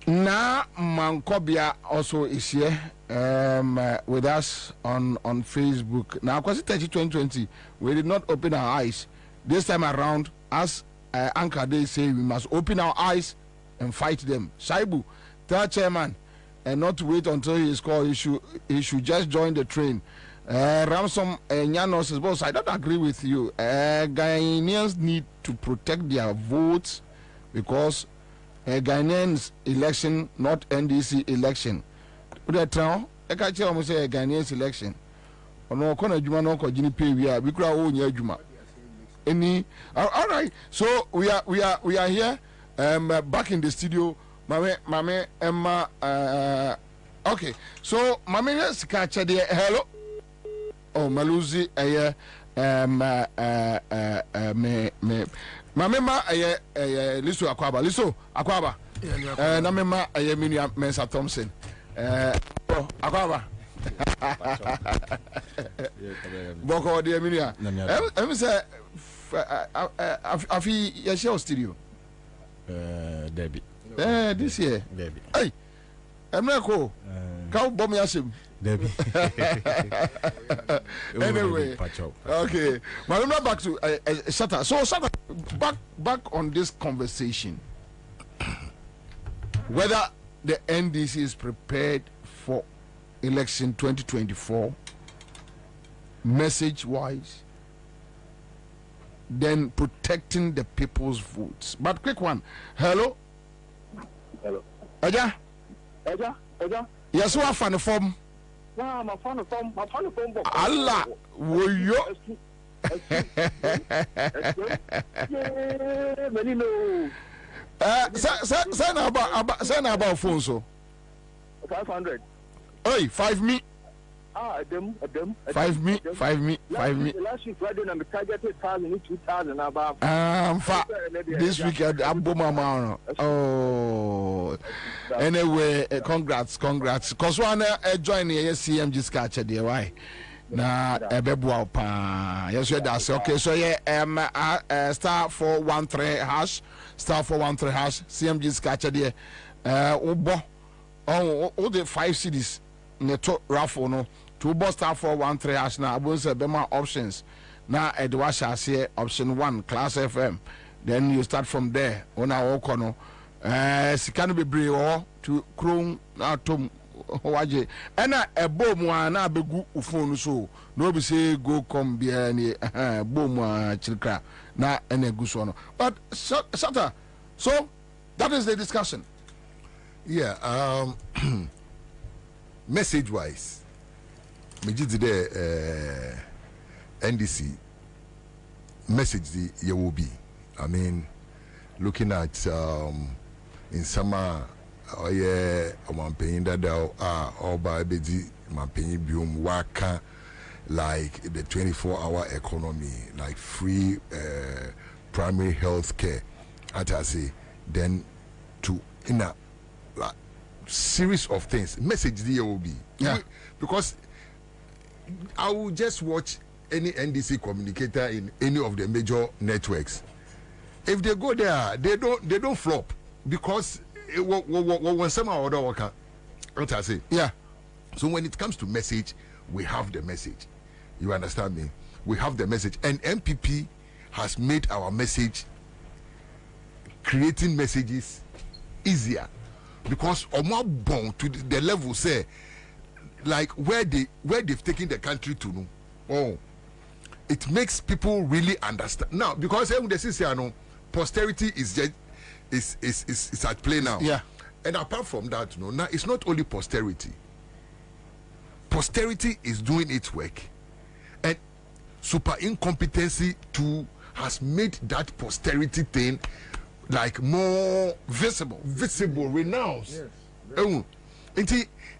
Now, Mankobia also is here with us on Facebook. Now, because it's 2020, we did not open our eyes. This time around, as Anchor Day say, we must open our eyes and fight them. Shaibu, tell chairman, and not to wait until he is called. He should just join the train. Ransom Nyano says, boss, I don't agree with you. Ghanaians need to protect their votes because Ghanaians election, not NDC election. That now, I can't tell you say Ghanaians election. No, corner Juma no ko jini pay we are. We cry oh nya Juma. Any all right. So we are here. Back in the studio. Mame Emma. Okay. So Mame let's catch there. Hello. Oh Maluzi me Mamema Liso Akwaba na mema Minua Mensa Thompson Akwaba Boko de Minua em say afi ya show studio Debbie this year Debbie hey emeko ka bom yasem Debbie. Anyway, okay. But back to Shatta. So Shatta, back on this conversation. Whether the NDC is prepared for election 2024, message-wise, then protecting the people's votes. But quick one. Hello. Hello. Aja. Yes, what fan form? Nah, my phone Allah, will you? Send about phone so 500. Hey, 5 me. Them. 5 me. Last week Friday, I'm targeted 1,000, 2,000 about. This week I'm bomb. Oh, anyway, congrats. Cause one join the CMG catcher there. Why? na ebebua pa yes you that's okay so yeah star 413 hash star 413 hash CMG scatcher there ubo all the 5 cities neto raffle no to ubo star 413 hash na abon say bema options na edwasha say option 1 class FM then you start from there on our kono sikano bebre o to chrome na tom waje ena ebo mu na begu phone so no be say go come bia ni bo mu chilkra na ena gu so no but Shatta, so that is the discussion. Yeah, message wise me jidi the NDC message the ye will be, I mean, looking at in summer oh yeah paying that all by bedi paying biom waka like the 24-hour economy, like free primary health care at I say then to in a like, series of things message the will be, yeah, because I will just watch any NDC communicator in any of the major networks. If they go there, they don't flop because when some other worker, what I say, yeah. So when it comes to message, we have the message. You understand me? We have the message, and MPP has made our message, creating messages easier because more born to the level say, like where they've taken the country to know. Oh, it makes people really understand now because posterity is just is at play now. Yeah. And apart from that, now it's not only posterity. Posterity is doing its work, and super incompetency too has made that posterity thing like more visible, renounced. Yes.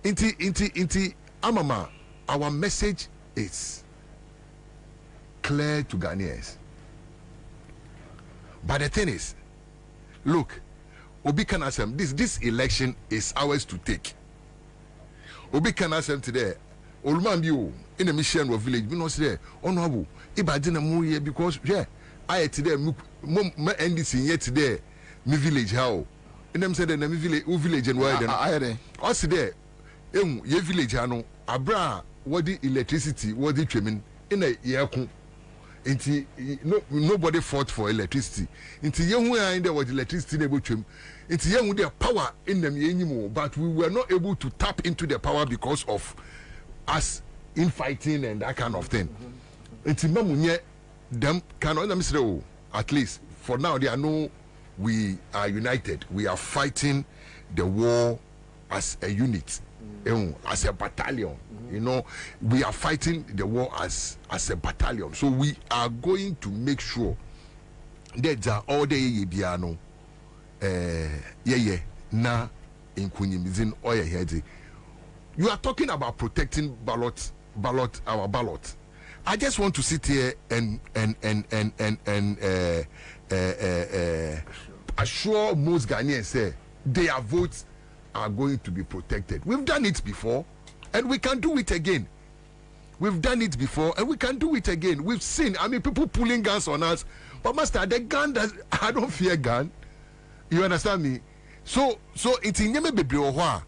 Inti Amama, our message is clear to Ghanaians. But the thing is, look, Obi Kanasem, this election is ours to take. Obi Kanasem today, Olumambio in a mission of village, we not say, honorable, Ibadina Muye, because yeah, I today, NDC yet today, me village how. And them said, me village and why then I also there, ye village, ano, Abra, what the electricity, what the trimming in a year. Nobody fought for electricity. Into young we are in there was electricity able to into young with their power in them anymore, but we were not able to tap into the power because of us infighting and that kind of thing. Into mamunye them cannot say at least for now they are no we are united. We are fighting the war as a unit, as a battalion. You know, we are fighting the war as a battalion. So we are going to make sure that all the Yebiano, na in Kunyimizin or Yehedi. You are talking about protecting our ballot. I just want to sit here and assure most Ghanaians say their votes are going to be protected. We've done it before. And we can do it again. We've done it before, and we can do it again. We've seen, I mean, people pulling guns on us. But master, the gun I don't fear gun. You understand me? So it's in Yeme Bebriohwa.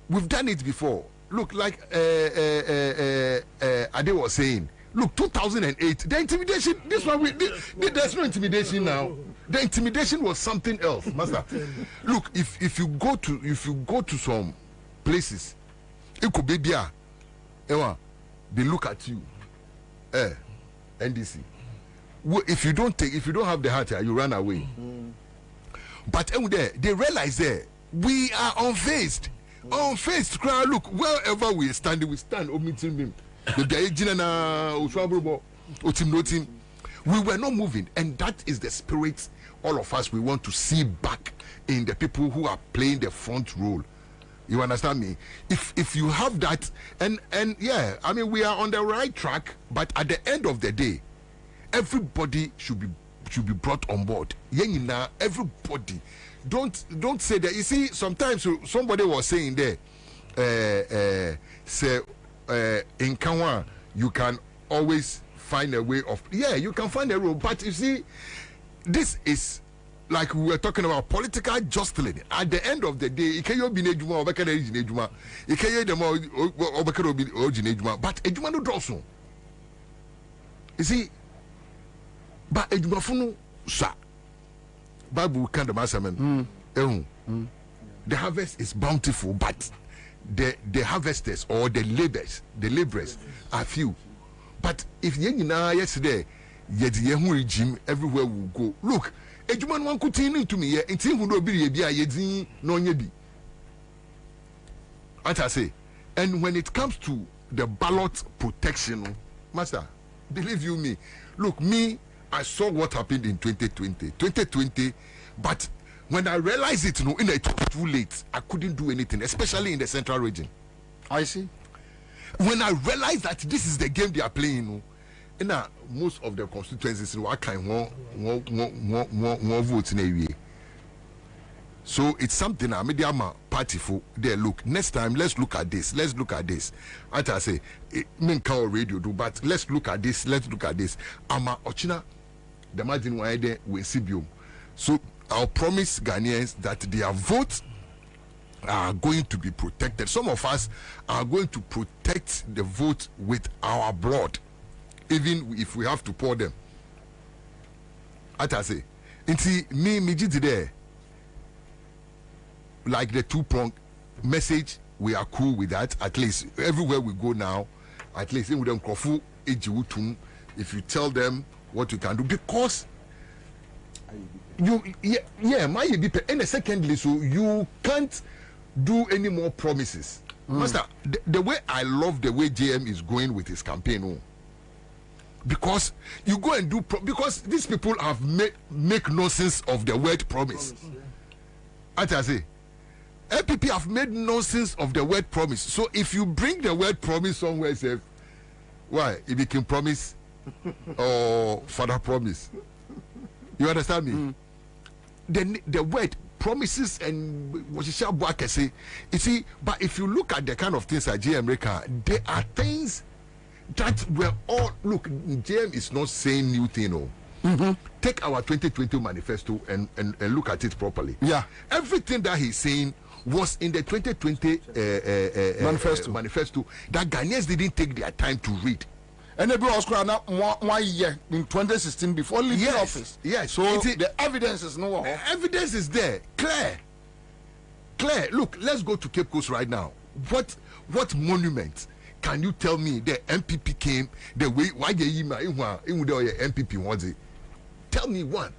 We've done it before. Look, like Ade was saying. Look, 2008, the intimidation. This one, there's no intimidation now. The intimidation was something else, master. Look, if you go to some places. It could be there. They look at you. NDC. If you don't have the heart, you run away. But they realize we are unfazed. Unfazed crowd. Look, wherever we stand. We were not moving, and that is the spirit all of us we want to see back in the people who are playing the front role. You understand me? If you have that, and yeah, I mean we are on the right track, but at the end of the day, everybody should be brought on board. Everybody. Don't say that. You see, sometimes somebody was saying there, say in Kawa, you can always find a way of, you can find a role. But you see, this is like we were talking about political jostling. At the end of the day, but ejuma no drosso. You see, but ejuma funu sa Bible kind of masamen. The harvest is bountiful, but the harvesters or the laborers are few. But if yesterday, yet the regime everywhere will go. Look, Ejuman one could tell to me, and see who will be a yedin no yebi. As I say, and when it comes to the ballot protection, Master, believe you me, look, me, I saw what happened in 2020, but when I realized it, it was too late. I couldn't do anything, especially in the central region. I see. When I realized that this is the game they are playing, most of the constituencies won't vote in a way. So it's something I made a party for. There, look, next time let's look at this. Let's look at this. As I say, men can't radio do, but let's look at this. Let's look at this. Ama Ochina, the margin why they will see you. So I'll promise Ghanaians that their votes are going to be protected. Some of us are going to protect the vote with our blood, even if we have to pour them. As I say, me today, like the two-pronged message, we are cool with that. At least everywhere we go now, at least if you tell them what you can do, because and secondly, so you can't do any more promises. Master, the way I love the way JM is going with his campaign, because you go and do because these people have make nonsense of the word promise. As I say, LPP have made nonsense of the word promise. So if you bring the word promise somewhere, say, why it became promise or father promise? You understand me? The word promises and what you say, you see, but if you look at the kind of things at JM America, there are things that were all look, JM is not saying new thing. Take our 2020 manifesto and look at it properly. Yeah. Everything that he's saying was in the 2020 manifesto that Ghanaians didn't take their time to read. And the was now 1 year in 2016 before leaving office. Yes. So the evidence is no. Evidence is there, clear. Look, let's go to Cape Coast right now. What monument can you tell me the MPP came the way why they MPP was it? Tell me one.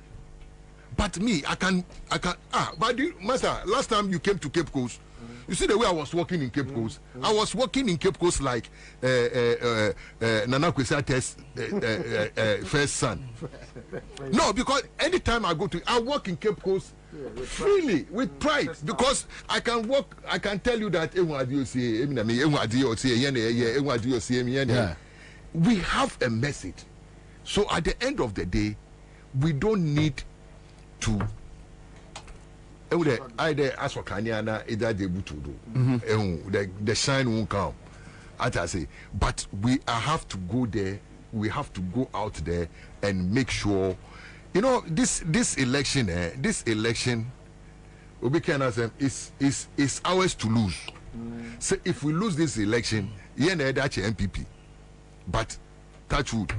But me, I can. But Master, last time you came to Cape Coast, you see the way I was walking in Cape Coast. I was walking in Cape Coast like Nana Kwesate's first son. No, because anytime I walk in Cape Coast freely with pride, because I can walk. I can tell you that we have a message. So at the end of the day, we don't need to either ask for Kanyana either they to do the shine won't come, as I say, but we have to go there, we have to go out there and make sure, this election is ours to lose. So if we lose this election, that's MPP, but touch wood,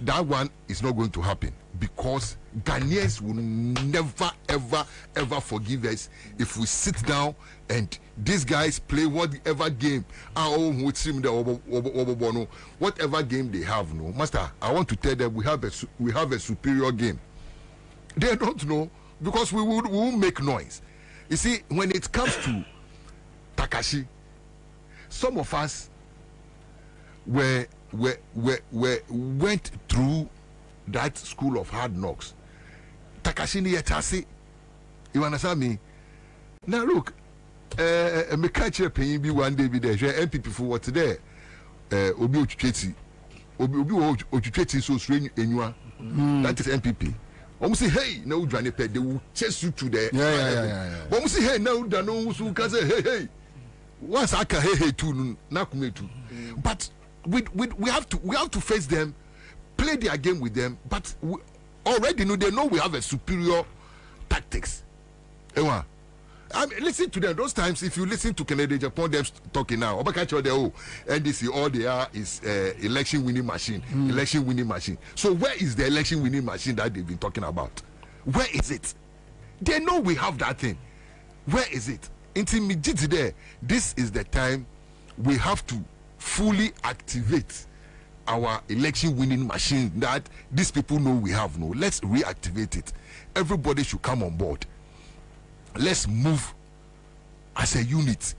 that one is not going to happen, because Ghanaians will never ever forgive us if we sit down and these guys play whatever game, whatever game they have. No, Master, I want to tell them we have a superior game. They don't know, because we will make noise. You see, when it comes to Takashi, some of us went through that school of hard knocks. Takashi ni yetase. You understand me? Now look, me catch a penny be one day be there. MPP for what there? Obi Ochucheti so strange enua. That is MPP. When say hey, now Johnny Pet, they will chase you to the. Yeah. When say hey, now Dano so can say hey. once I can hey too na kume too. But we have to face them, play their game with them, but already they know we have a superior tactics. Ewa, I mean, listen to them. Those times, if you listen to Kennedy Japan, them talking now, NDC, all they are is election winning machine. Election winning machine. So where is the election winning machine that they've been talking about? Where is it? They know we have that thing. Where is it? Intermediate there. This is the time we have to fully activate our election winning machine that these people know we have. No, let's reactivate it. Everybody should come on board. Let's move as a unit.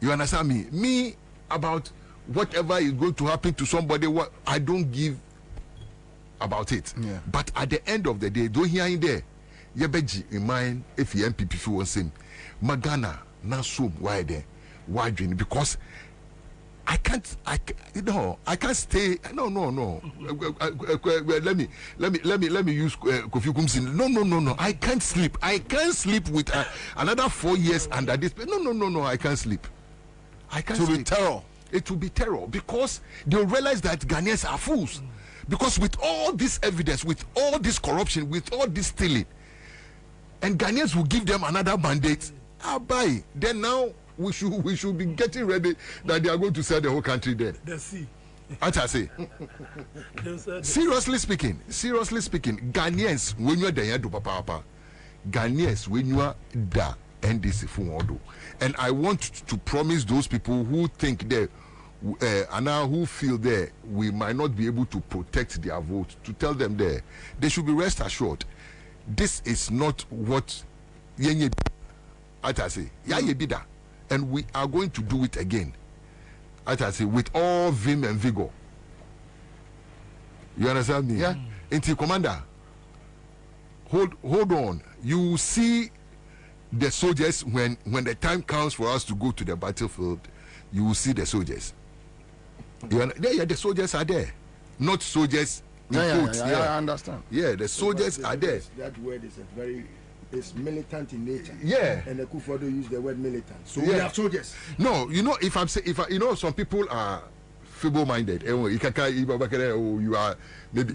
You understand me? Me, about whatever is going to happen to somebody, what I don't give about it. Yeah. But at the end of the day, don't hear in there. Yebeji in mind if you MPP feel same. Magana na so why there? Why doing? Because I can't stay. No. Let me use Kofi Kumsin. No. I can't sleep. I can't sleep with another 4 years under this. No. I can't sleep. I can't sleep. It will be terror. It will be terror because they'll realize that Ghanaians are fools. Because with all this evidence, with all this corruption, with all this stealing, and Ghanaians will give them another mandate. Buy. Then now we should be getting ready that they are going to sell the whole country there. Ansah say. Seriously speaking, Ghanaians when you are there do papa. Ghanaians when you are da NDC fumodo. And I want to promise those people who think that and now who feel there we might not be able to protect their vote, to tell them there they should be rest assured. This is not what Yenye Ansah say. Bida. And we are going to do it again. Ansah say with all vim and vigor. You understand me? Yeah. Inti Commander, hold on. You see the soldiers when the time comes for us to go to the battlefield, you will see the soldiers. The soldiers are there. Not soldiers. I understand. Yeah, the soldiers are there. That word is it's militant in nature. Yeah. And the Kufuor use the word militant. So we have soldiers. No, some people are feeble-minded. You are maybe,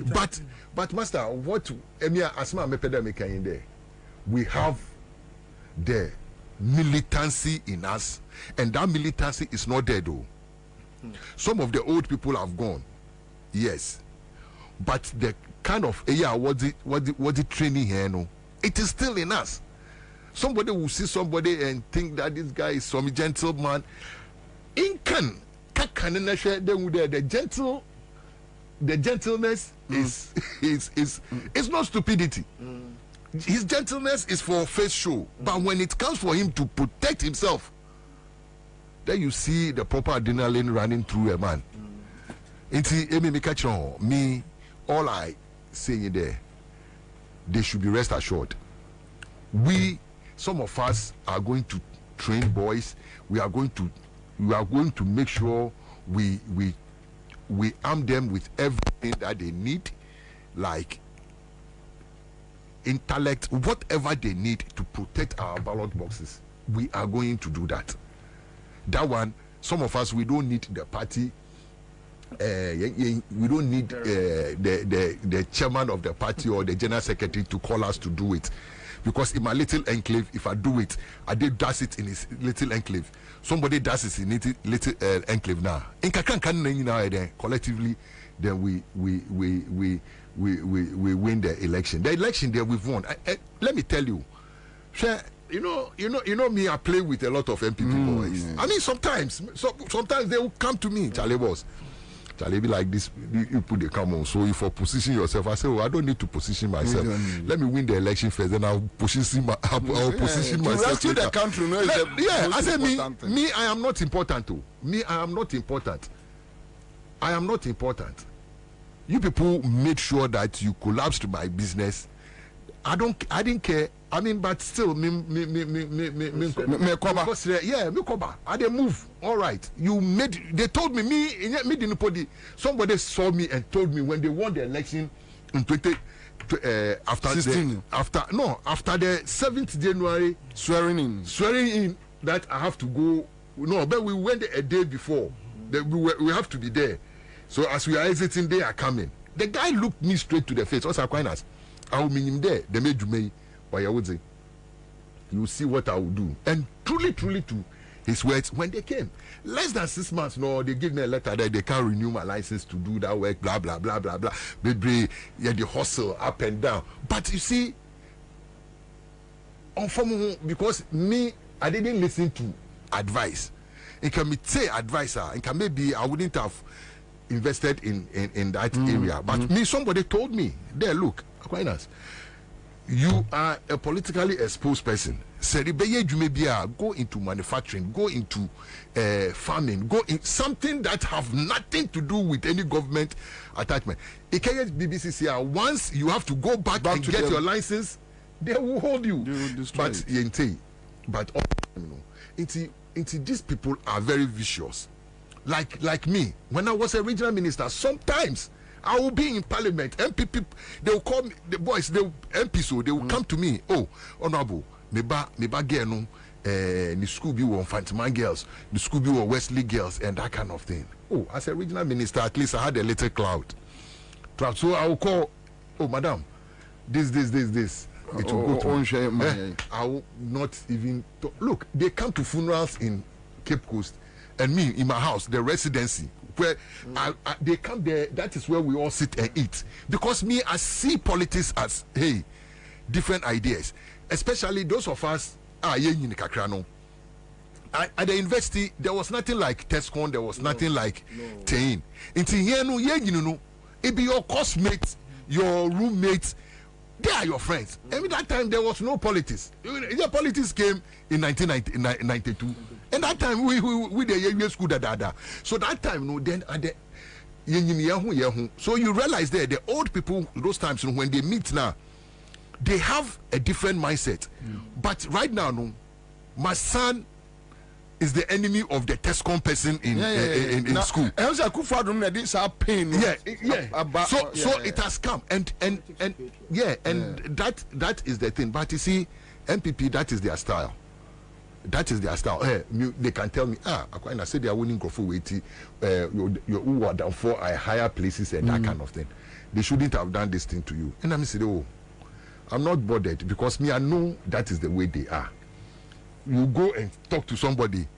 but master, what Emia Asma Mepedamika in there? We have the militancy in us, and that militancy is not there though. Some of the old people have gone, yes, but the kind of what the training here, no, it is still in us. Somebody will see somebody and think that this guy is some gentleman. The gentleness is not stupidity. His gentleness is for face show, but when it comes for him to protect himself, then you see the proper adrenaline running through a man. Me, all I say in there, they should be rest assured. Some of us are going to train boys. We are going to make sure we arm them with everything that they need, like intellect, whatever they need to protect our ballot boxes. We are going to do that. That one, some of us, we don't need the party. We don't need the chairman of the party or the general secretary to call us to do it, because in my little enclave, if I do it, I did does it in his little enclave. Somebody does it in his little enclave now. In Kakan collectively, then we win the election. The election there we've won. Let me tell you, you know me. I play with a lot of MPP boys. Yeah. I mean, sometimes they will come to me, Charlie boss. Charlie be like this, you put the come on. So if you position yourself, I say, I don't need to position myself. Let me win the election first, then I'll position myself. To rescue the country, no, I say me, I am not important too. Me, I am not important. I am not important. You people made sure that you collapsed my business. I didn't care. I mean, but still, me koba. I didn't move. All right. They told me didn't put the. Somebody saw me and told me when they won the election in after the 7th January swearing in. that I have to go. No, but we went a day before. We have to be there. So as we are exiting, they are coming. The guy looked me straight to the face. What's Aquinas? I will meet him there. They made you me, but I would say, you see what I will do. And truly, to his words, when they came, less than 6 months, no, they give me a letter that they can't renew my license to do that work, blah, blah, blah, blah, blah. Baby, yeah, the hustle up and down. But you see, because me, I didn't listen to advice. It can be say advisor, and can maybe I wouldn't have invested in that area. But me, somebody told me, there, look, Aquinas, you are a politically exposed person. Go into manufacturing, go into farming, go in something that have nothing to do with any government attachment. BBCCR, once you have to go back and get your license, they will hold you. But these people are very vicious. Like me, when I was a regional minister, sometimes I will be in parliament. MPP, they will call me, the boys, MP, so they will come to me. Oh, honorable, meba geno, the school be on Fantiman girls, the school be on Wesley girls, and that kind of thing. Oh, as a regional minister, at least I had a little cloud. So I will call, oh, madam, this. It will go to I will not even talk. Look, they come to funerals in Cape Coast, and me in my house, the residency, where they come there. That is where we all sit and eat. Because me, I see politics as different ideas, especially those of us at the university. There was nothing like Tescon. There was nothing like Tain. It be your classmates, your roommates. They are your friends. And at that time, there was no politics. The politics came in 1992. And that time, we the school da. So that time, then at the so you realize there, the old people, those times, when they meet now, they have a different mindset. But right now, my son is the enemy of the Tescon person in school. So it has come, and that is the thing. But you see, MPP, that is their style. That is their style. They can tell me, I said they are winning Grofo Waiti, you are down for higher places and that kind of thing. They shouldn't have done this thing to you. And I'm saying, oh, I'm not bothered because me, I know that is the way they are. You go and talk to somebody,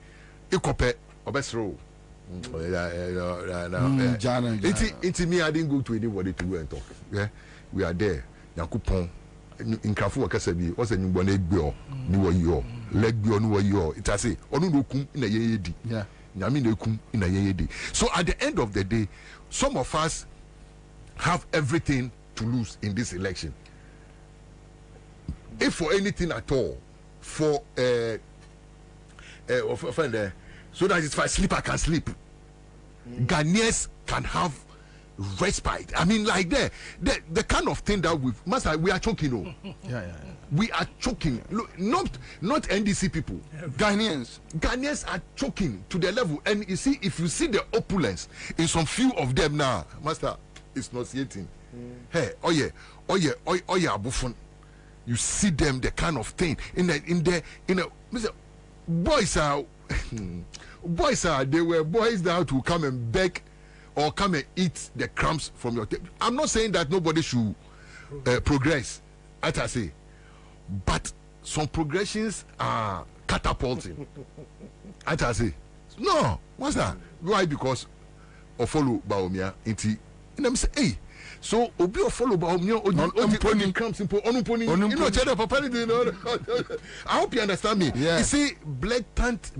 Ikope, Obesro. It's me, I didn't go to anybody to go and talk. Yeah, we are there. Yakupon, in Kafu Kasabi, what's a new one egg bill, new yo, leg bill, new yo. It has a Onukum in a yedi. Yeah, Yamin in a yedi. So at the end of the day, some of us have everything to lose in this election. If for anything at all, for so that if I sleep, I can sleep. Ghanaians can have respite. I mean, like the kind of thing that we are choking. We are choking. Look, not NDC people. Ghanaians are choking to the level. And you see, if you see the opulence in some few of them now, Master, it's nauseating. Hey, oh yeah, Abufun. You see them, the kind of thing in the boys are they were boys that to come and beg or come and eat the crumbs from your table. I'm not saying that nobody should progress, as I say, but some progressions are catapulting. As I say, no, what's that? Why? Because of follow Baomia into, and I'm saying, hey. So obi or follow by me on cramps simple on cheddar papa. I hope you understand me. Yeah. You see, blatant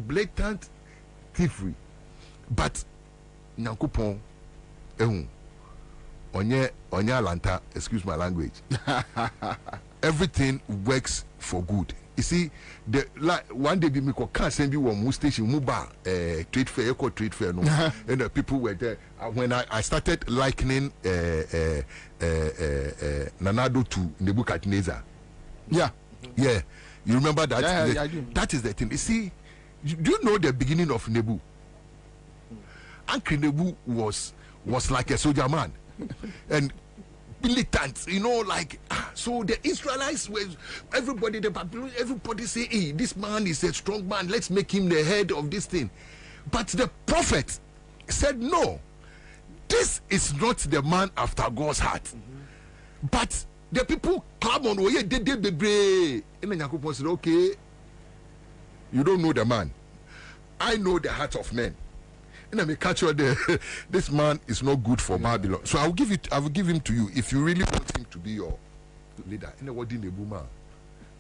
thievery. But Nyankopon onye Atlanta, excuse my language. Everything works for good. You see, one day we can't send you one station, Muba, trade fair, trade fair, no, and the people were there. When I started likening Nanado to Nebuchadnezzar. Yeah, you remember that? I do. That is the thing. You see, do you know the beginning of Nebu? Uncle Nebu was like a soldier man, and militant, you know, like, so the Israelites were, everybody, the Babylonians, everybody say, hey, this man is a strong man, let's make him the head of this thing. But the prophet said, no, this is not the man after God's heart. But the people come on, oh yeah, they brave. And then Yaakov said, okay, you don't know the man. I know the heart of men. And I may catch you there. This man is not good for Babylon. So I will give him to you if you really want him to be your leader. And then what did the Buma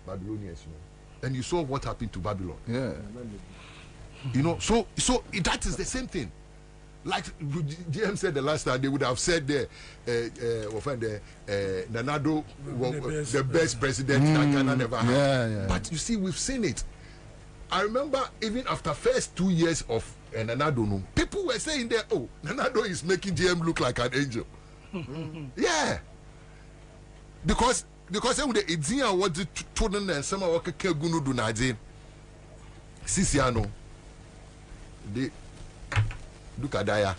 Babylonians, you know? And you saw what happened to Babylon. Yeah. You know, so that is the same thing. Like GM said the last time, they would have said Nanado was the best president that Ghana never had. Yeah. But you see, we've seen it. I remember even after first 2 years of Nanado, no, people were saying that, oh, Nanado is making GM look like an angel. Yeah. Because it's here what the children and some of the Kegunu do not say. Sisiano. They look at Daya.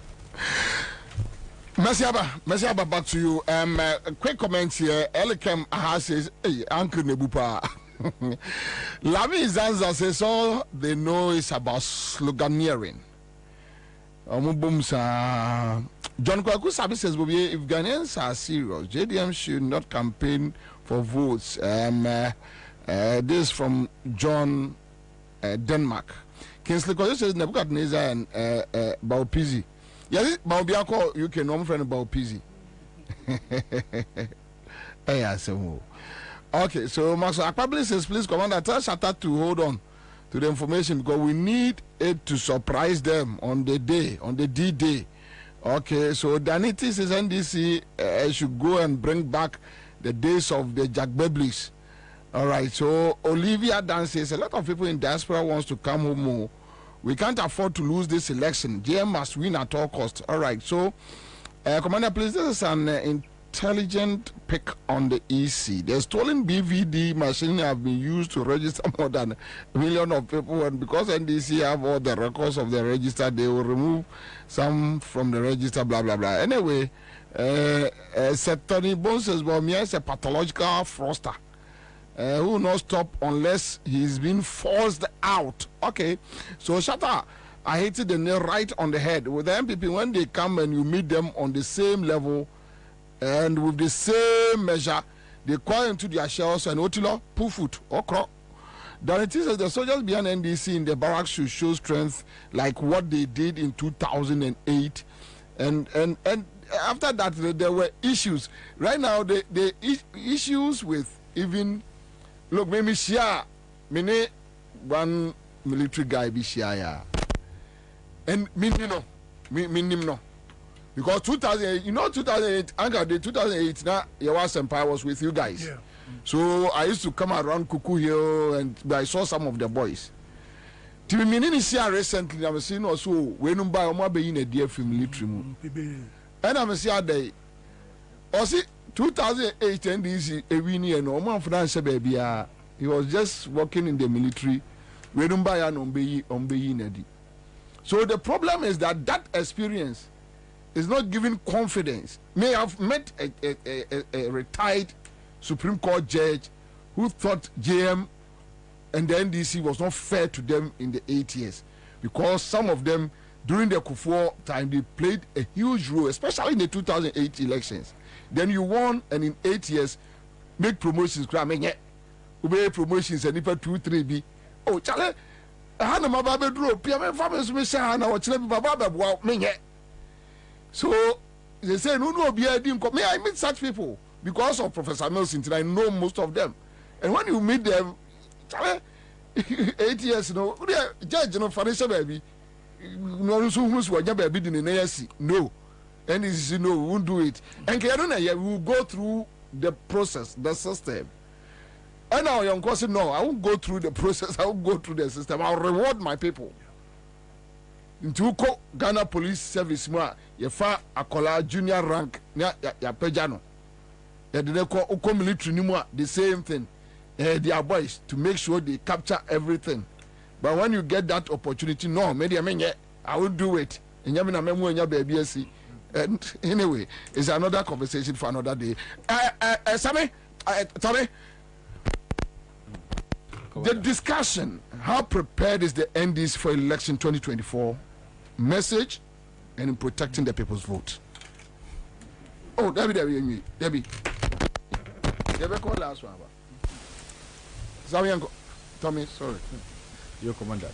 Mesiaba, back to you. A quick comment here. Elikem says, hey, Uncle Nebupa. Lami Ansah says all they know is about sloganeering. John Kwaku Sabi says, Bobie, if Ghanaians are serious, JDM should not campaign for votes. This from John Denmark. Kingsley Kojo says Nebuchadnezzar and Baupizi. Yes, Baubiako, you can know friend Baupizi. Okay, so Max Akpabli says, please, Commander, tell Shatta to hold on to the information because we need it to surprise them on the day, on the D-Day. Okay, so Danity says NDC should go and bring back the days of the Jack Beblis. All right, so Olivia Dan says a lot of people in diaspora wants to come home more. We can't afford to lose this election. GM must win at all costs. All right, so Commander, please, this is an intelligent pick on the EC. The stolen BVD machine have been used to register more than 1 million of people, and because NDC have all the records of the register, they will remove some from the register, blah, blah, blah. Anyway, Tony Bones says, well, me is a pathological fraudster. Who will not stop unless he's been forced out. Okay, so Shatta, I hit the nail right on the head. With the MPP, when they come and you meet them on the same level and with the same measure, they call into their shells and Otilo, Pufut, Okro. Then it is the soldiers behind NDC in the barracks should show strength like what they did in 2008. And after that, there were issues. Right now, the issues with even... Look, maybe share me one military guy be share, and me no, because 2008, you know 2008, Anchor Day 2008. Now your Empire was with you guys, yeah. So I used to come around Kuku Hill and I saw some of the boys. To me, in share recently, I'm seeing also when you buy a be in a dear film military, and I'm seeing day. Also 2008 and this every year no man finance baby he was just working in the military we don't buy an ombe. So the problem is that experience is not giving confidence. May have met a retired Supreme Court judge who thought JM and the NDC was not fair to them in the 8 years because some of them during the Kufuor time they played a huge role, especially in the 2008 elections. Then you won, and in 8 years, make promotions. Obey promotions and if 2-3 be. Oh, Charlie, Hannah Mababe drew, Piaman farmers may say, Hannah, or Chile Baba, wow, me. So they say, no, be I didn't come. May I meet such people because of Professor Milson? I know most of them. And when you meet them, Charlie, 8 years, you know, judge, you know, financial baby, no, so who's what your baby in the ASC? No. And this is no, we won't do it. And we will go through the process, the system. And now young person, no, I won't go through the process, I won't go through the system. I'll reward my people. Into Ghana Police Service, you fa akola junior rank, ya pejano. Ya did call military anymore, the same thing. They are boys to make sure they capture everything. But when you get that opportunity, no, maybe I won't do it. And Yamina Memo and your baby, And anyway, it's another conversation for another day. Tommy, the discussion, how prepared is the NDC for election 2024 message and in protecting the people's vote? Oh, Debbie, call last one. Tommy, sorry. Your commander,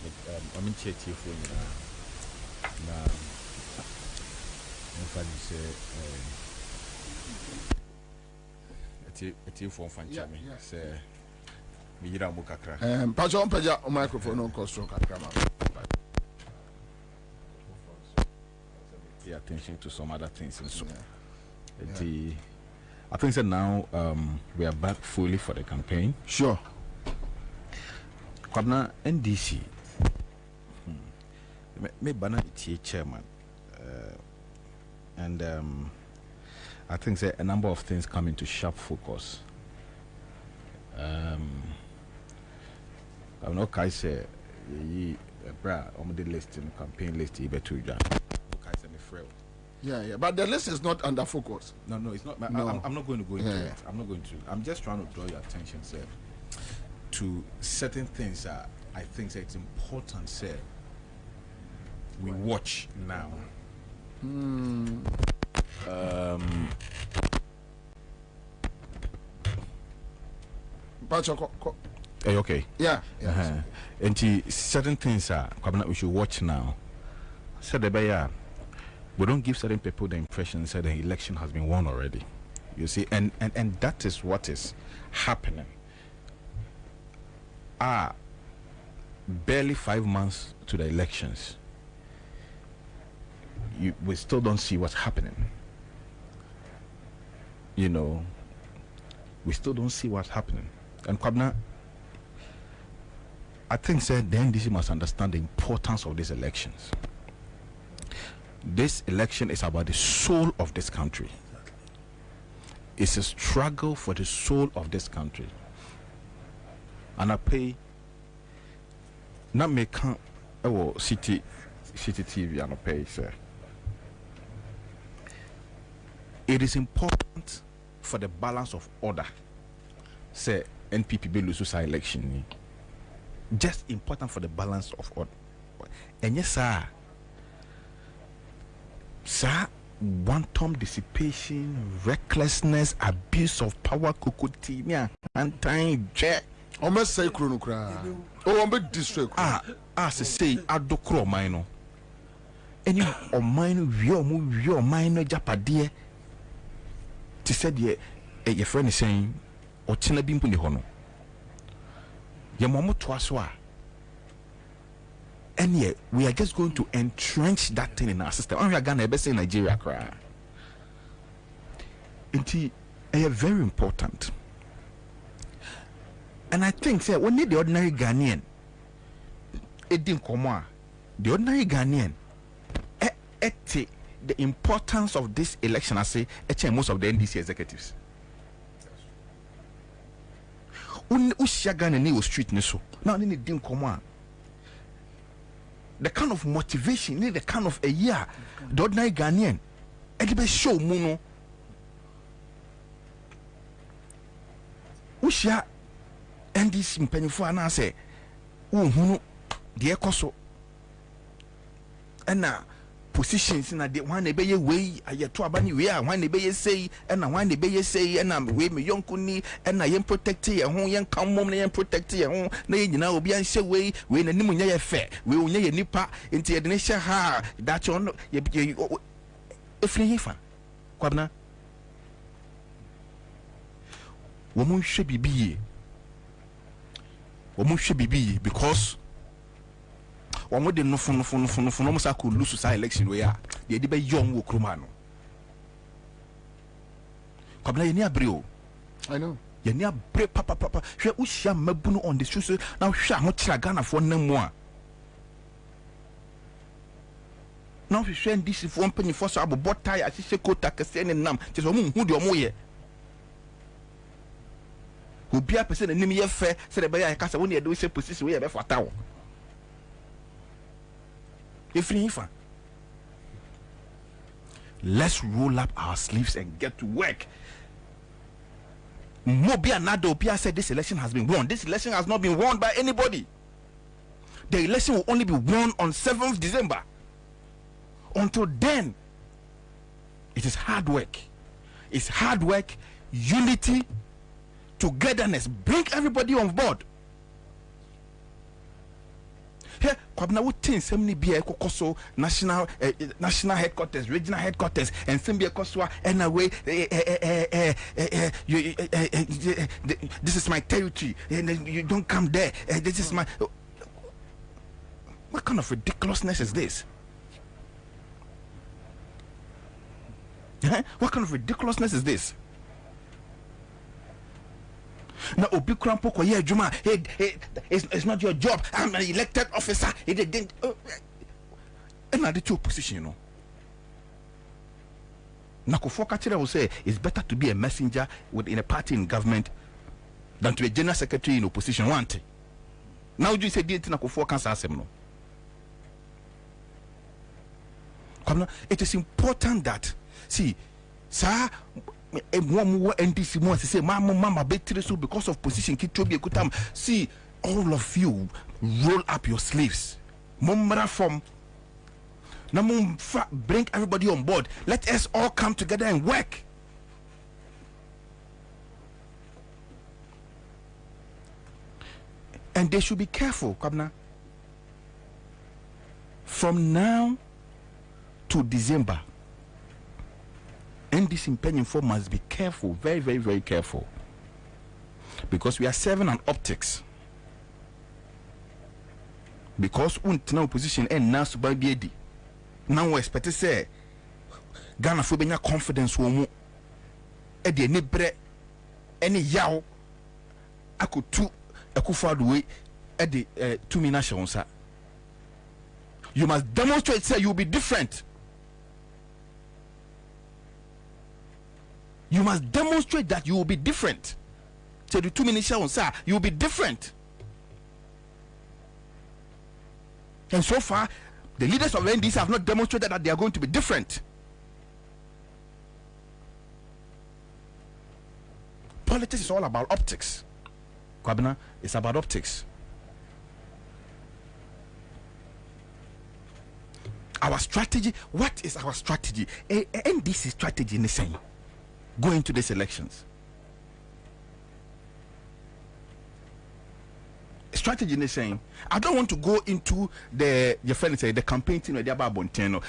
I'm in chat here for you now. It's for Fanchami. Say, Mira Mukakra. Pajon Paja, microphone on Costro Kakrama. Pay attention to some other things and so. I think that now we are back fully for the campaign. Sure. Kwabena NDC. Me bana chairman. And I think that a number of things come into sharp focus. I'm not going to say on the list in the campaign list. Yeah, but the list is not under focus. No, it's not. No. I'm not going to go into it. I'm not going to. I'm just trying to draw your attention, sir, to certain things that I think that it's important, sir. We watch now. Hey, okay. Yeah. And certain things are we should watch now. Said the we don't give certain people the impression that the election has been won already. You see, and that is what is happening. Barely 5 months to the elections. We still don't see what's happening. You know, we still don't see what's happening. And Kwabena, I think the NDC must understand the importance of these elections. This election is about the soul of this country. It's a struggle for the soul of this country. And I pay not make city TV and I pay, sir. It is important for the balance of order. Say NPP be lose election. Just important for the balance of order. And yes, sir, wanton dissipation, recklessness, abuse of power, kukutimia, and time jet. Almost say Krunukra. Oh, I'm big district. Say, I do crow mine. Any or mine, your minor japadia. She said, your friend is saying, or China Bimpuni Hono. Your momo twaswa. And yet, we are just going to entrench that thing in our system. We are going to say Nigeria cry. It's very important. And I think, sir, when the ordinary Ghanaian, it didn't come on. The ordinary Ghanaian, the importance of this election, I say, most of the NDC executives. Now, it didn't come on. The kind of motivation, the kind of a year, the ordinary Ghanaian, and show Muno. Usha and this pennyful and I say, dear Coso, and now positions in a one a bay way, I yet to abani we are one a bay say, and a one a bay say, and I'm way me young kuni, and I am protected, and home young come home and protected, and home, nay, you know, be answer way, when a nimunya fair, we will near nipa into the nation ha, that on if you Kwabena. Woman should be because one would no phone almost I could lose society election where they did by young Wokrumano. Kwabena near Brio. I know. You near break papa. She usha mabuno on the shoes now. Sha much Ghana for no more. Now we share this if one penny for so about tie as she could take a sending nam. Just a moon who do more. Who be a person and name ye fair, said the Bay Casa when you do say position we have for town. If let's roll up our sleeves and get to work. Mobia Nadopia said this election has been won. This election has not been won by anybody. The election will only be won on 7th December. Until then, it is hard work. It's hard work, unity, togetherness. Bring everybody on board. Here, Kwabena would think so many be a national headquarters, regional headquarters, and Simbia Koswa, and away. This is my territory, and you don't come there. This is my. What kind of ridiculousness is this? What kind of ridiculousness is this? Now, Obi Krampo ko ye Juma. It's not your job. I'm an elected officer. It didn't. Another two position, you know. Nakufo Kachira will say it's better to be a messenger within a party in government than to be a general secretary in opposition. One thing. Now you say didn't Nakufo can't say no. It is important that see, sir. NDC say mama betray because of position. See, all of you roll up your sleeves. From bring everybody on board. Let us all come together and work. And they should be careful, Kwabena. From now to December, NDC impending form must be careful, very, very, very careful, because we are serving an optics. Because now position and now subabiedi. Now we expect to say Ghana for being confidence womu. Edi any bre any yaw. I could two a kufa way at the 2 minutes. You must demonstrate, say you'll be different. You must demonstrate that you will be different. Say the 2 minutes, you will be different. And so far, the leaders of NDC have not demonstrated that they are going to be different. Politics is all about optics. Kwabena, it's about optics. Our strategy, what is our strategy? NDC strategy in the same. Go into these elections. Strategy in the same. I don't want to go into the campaign team with the Bonteno.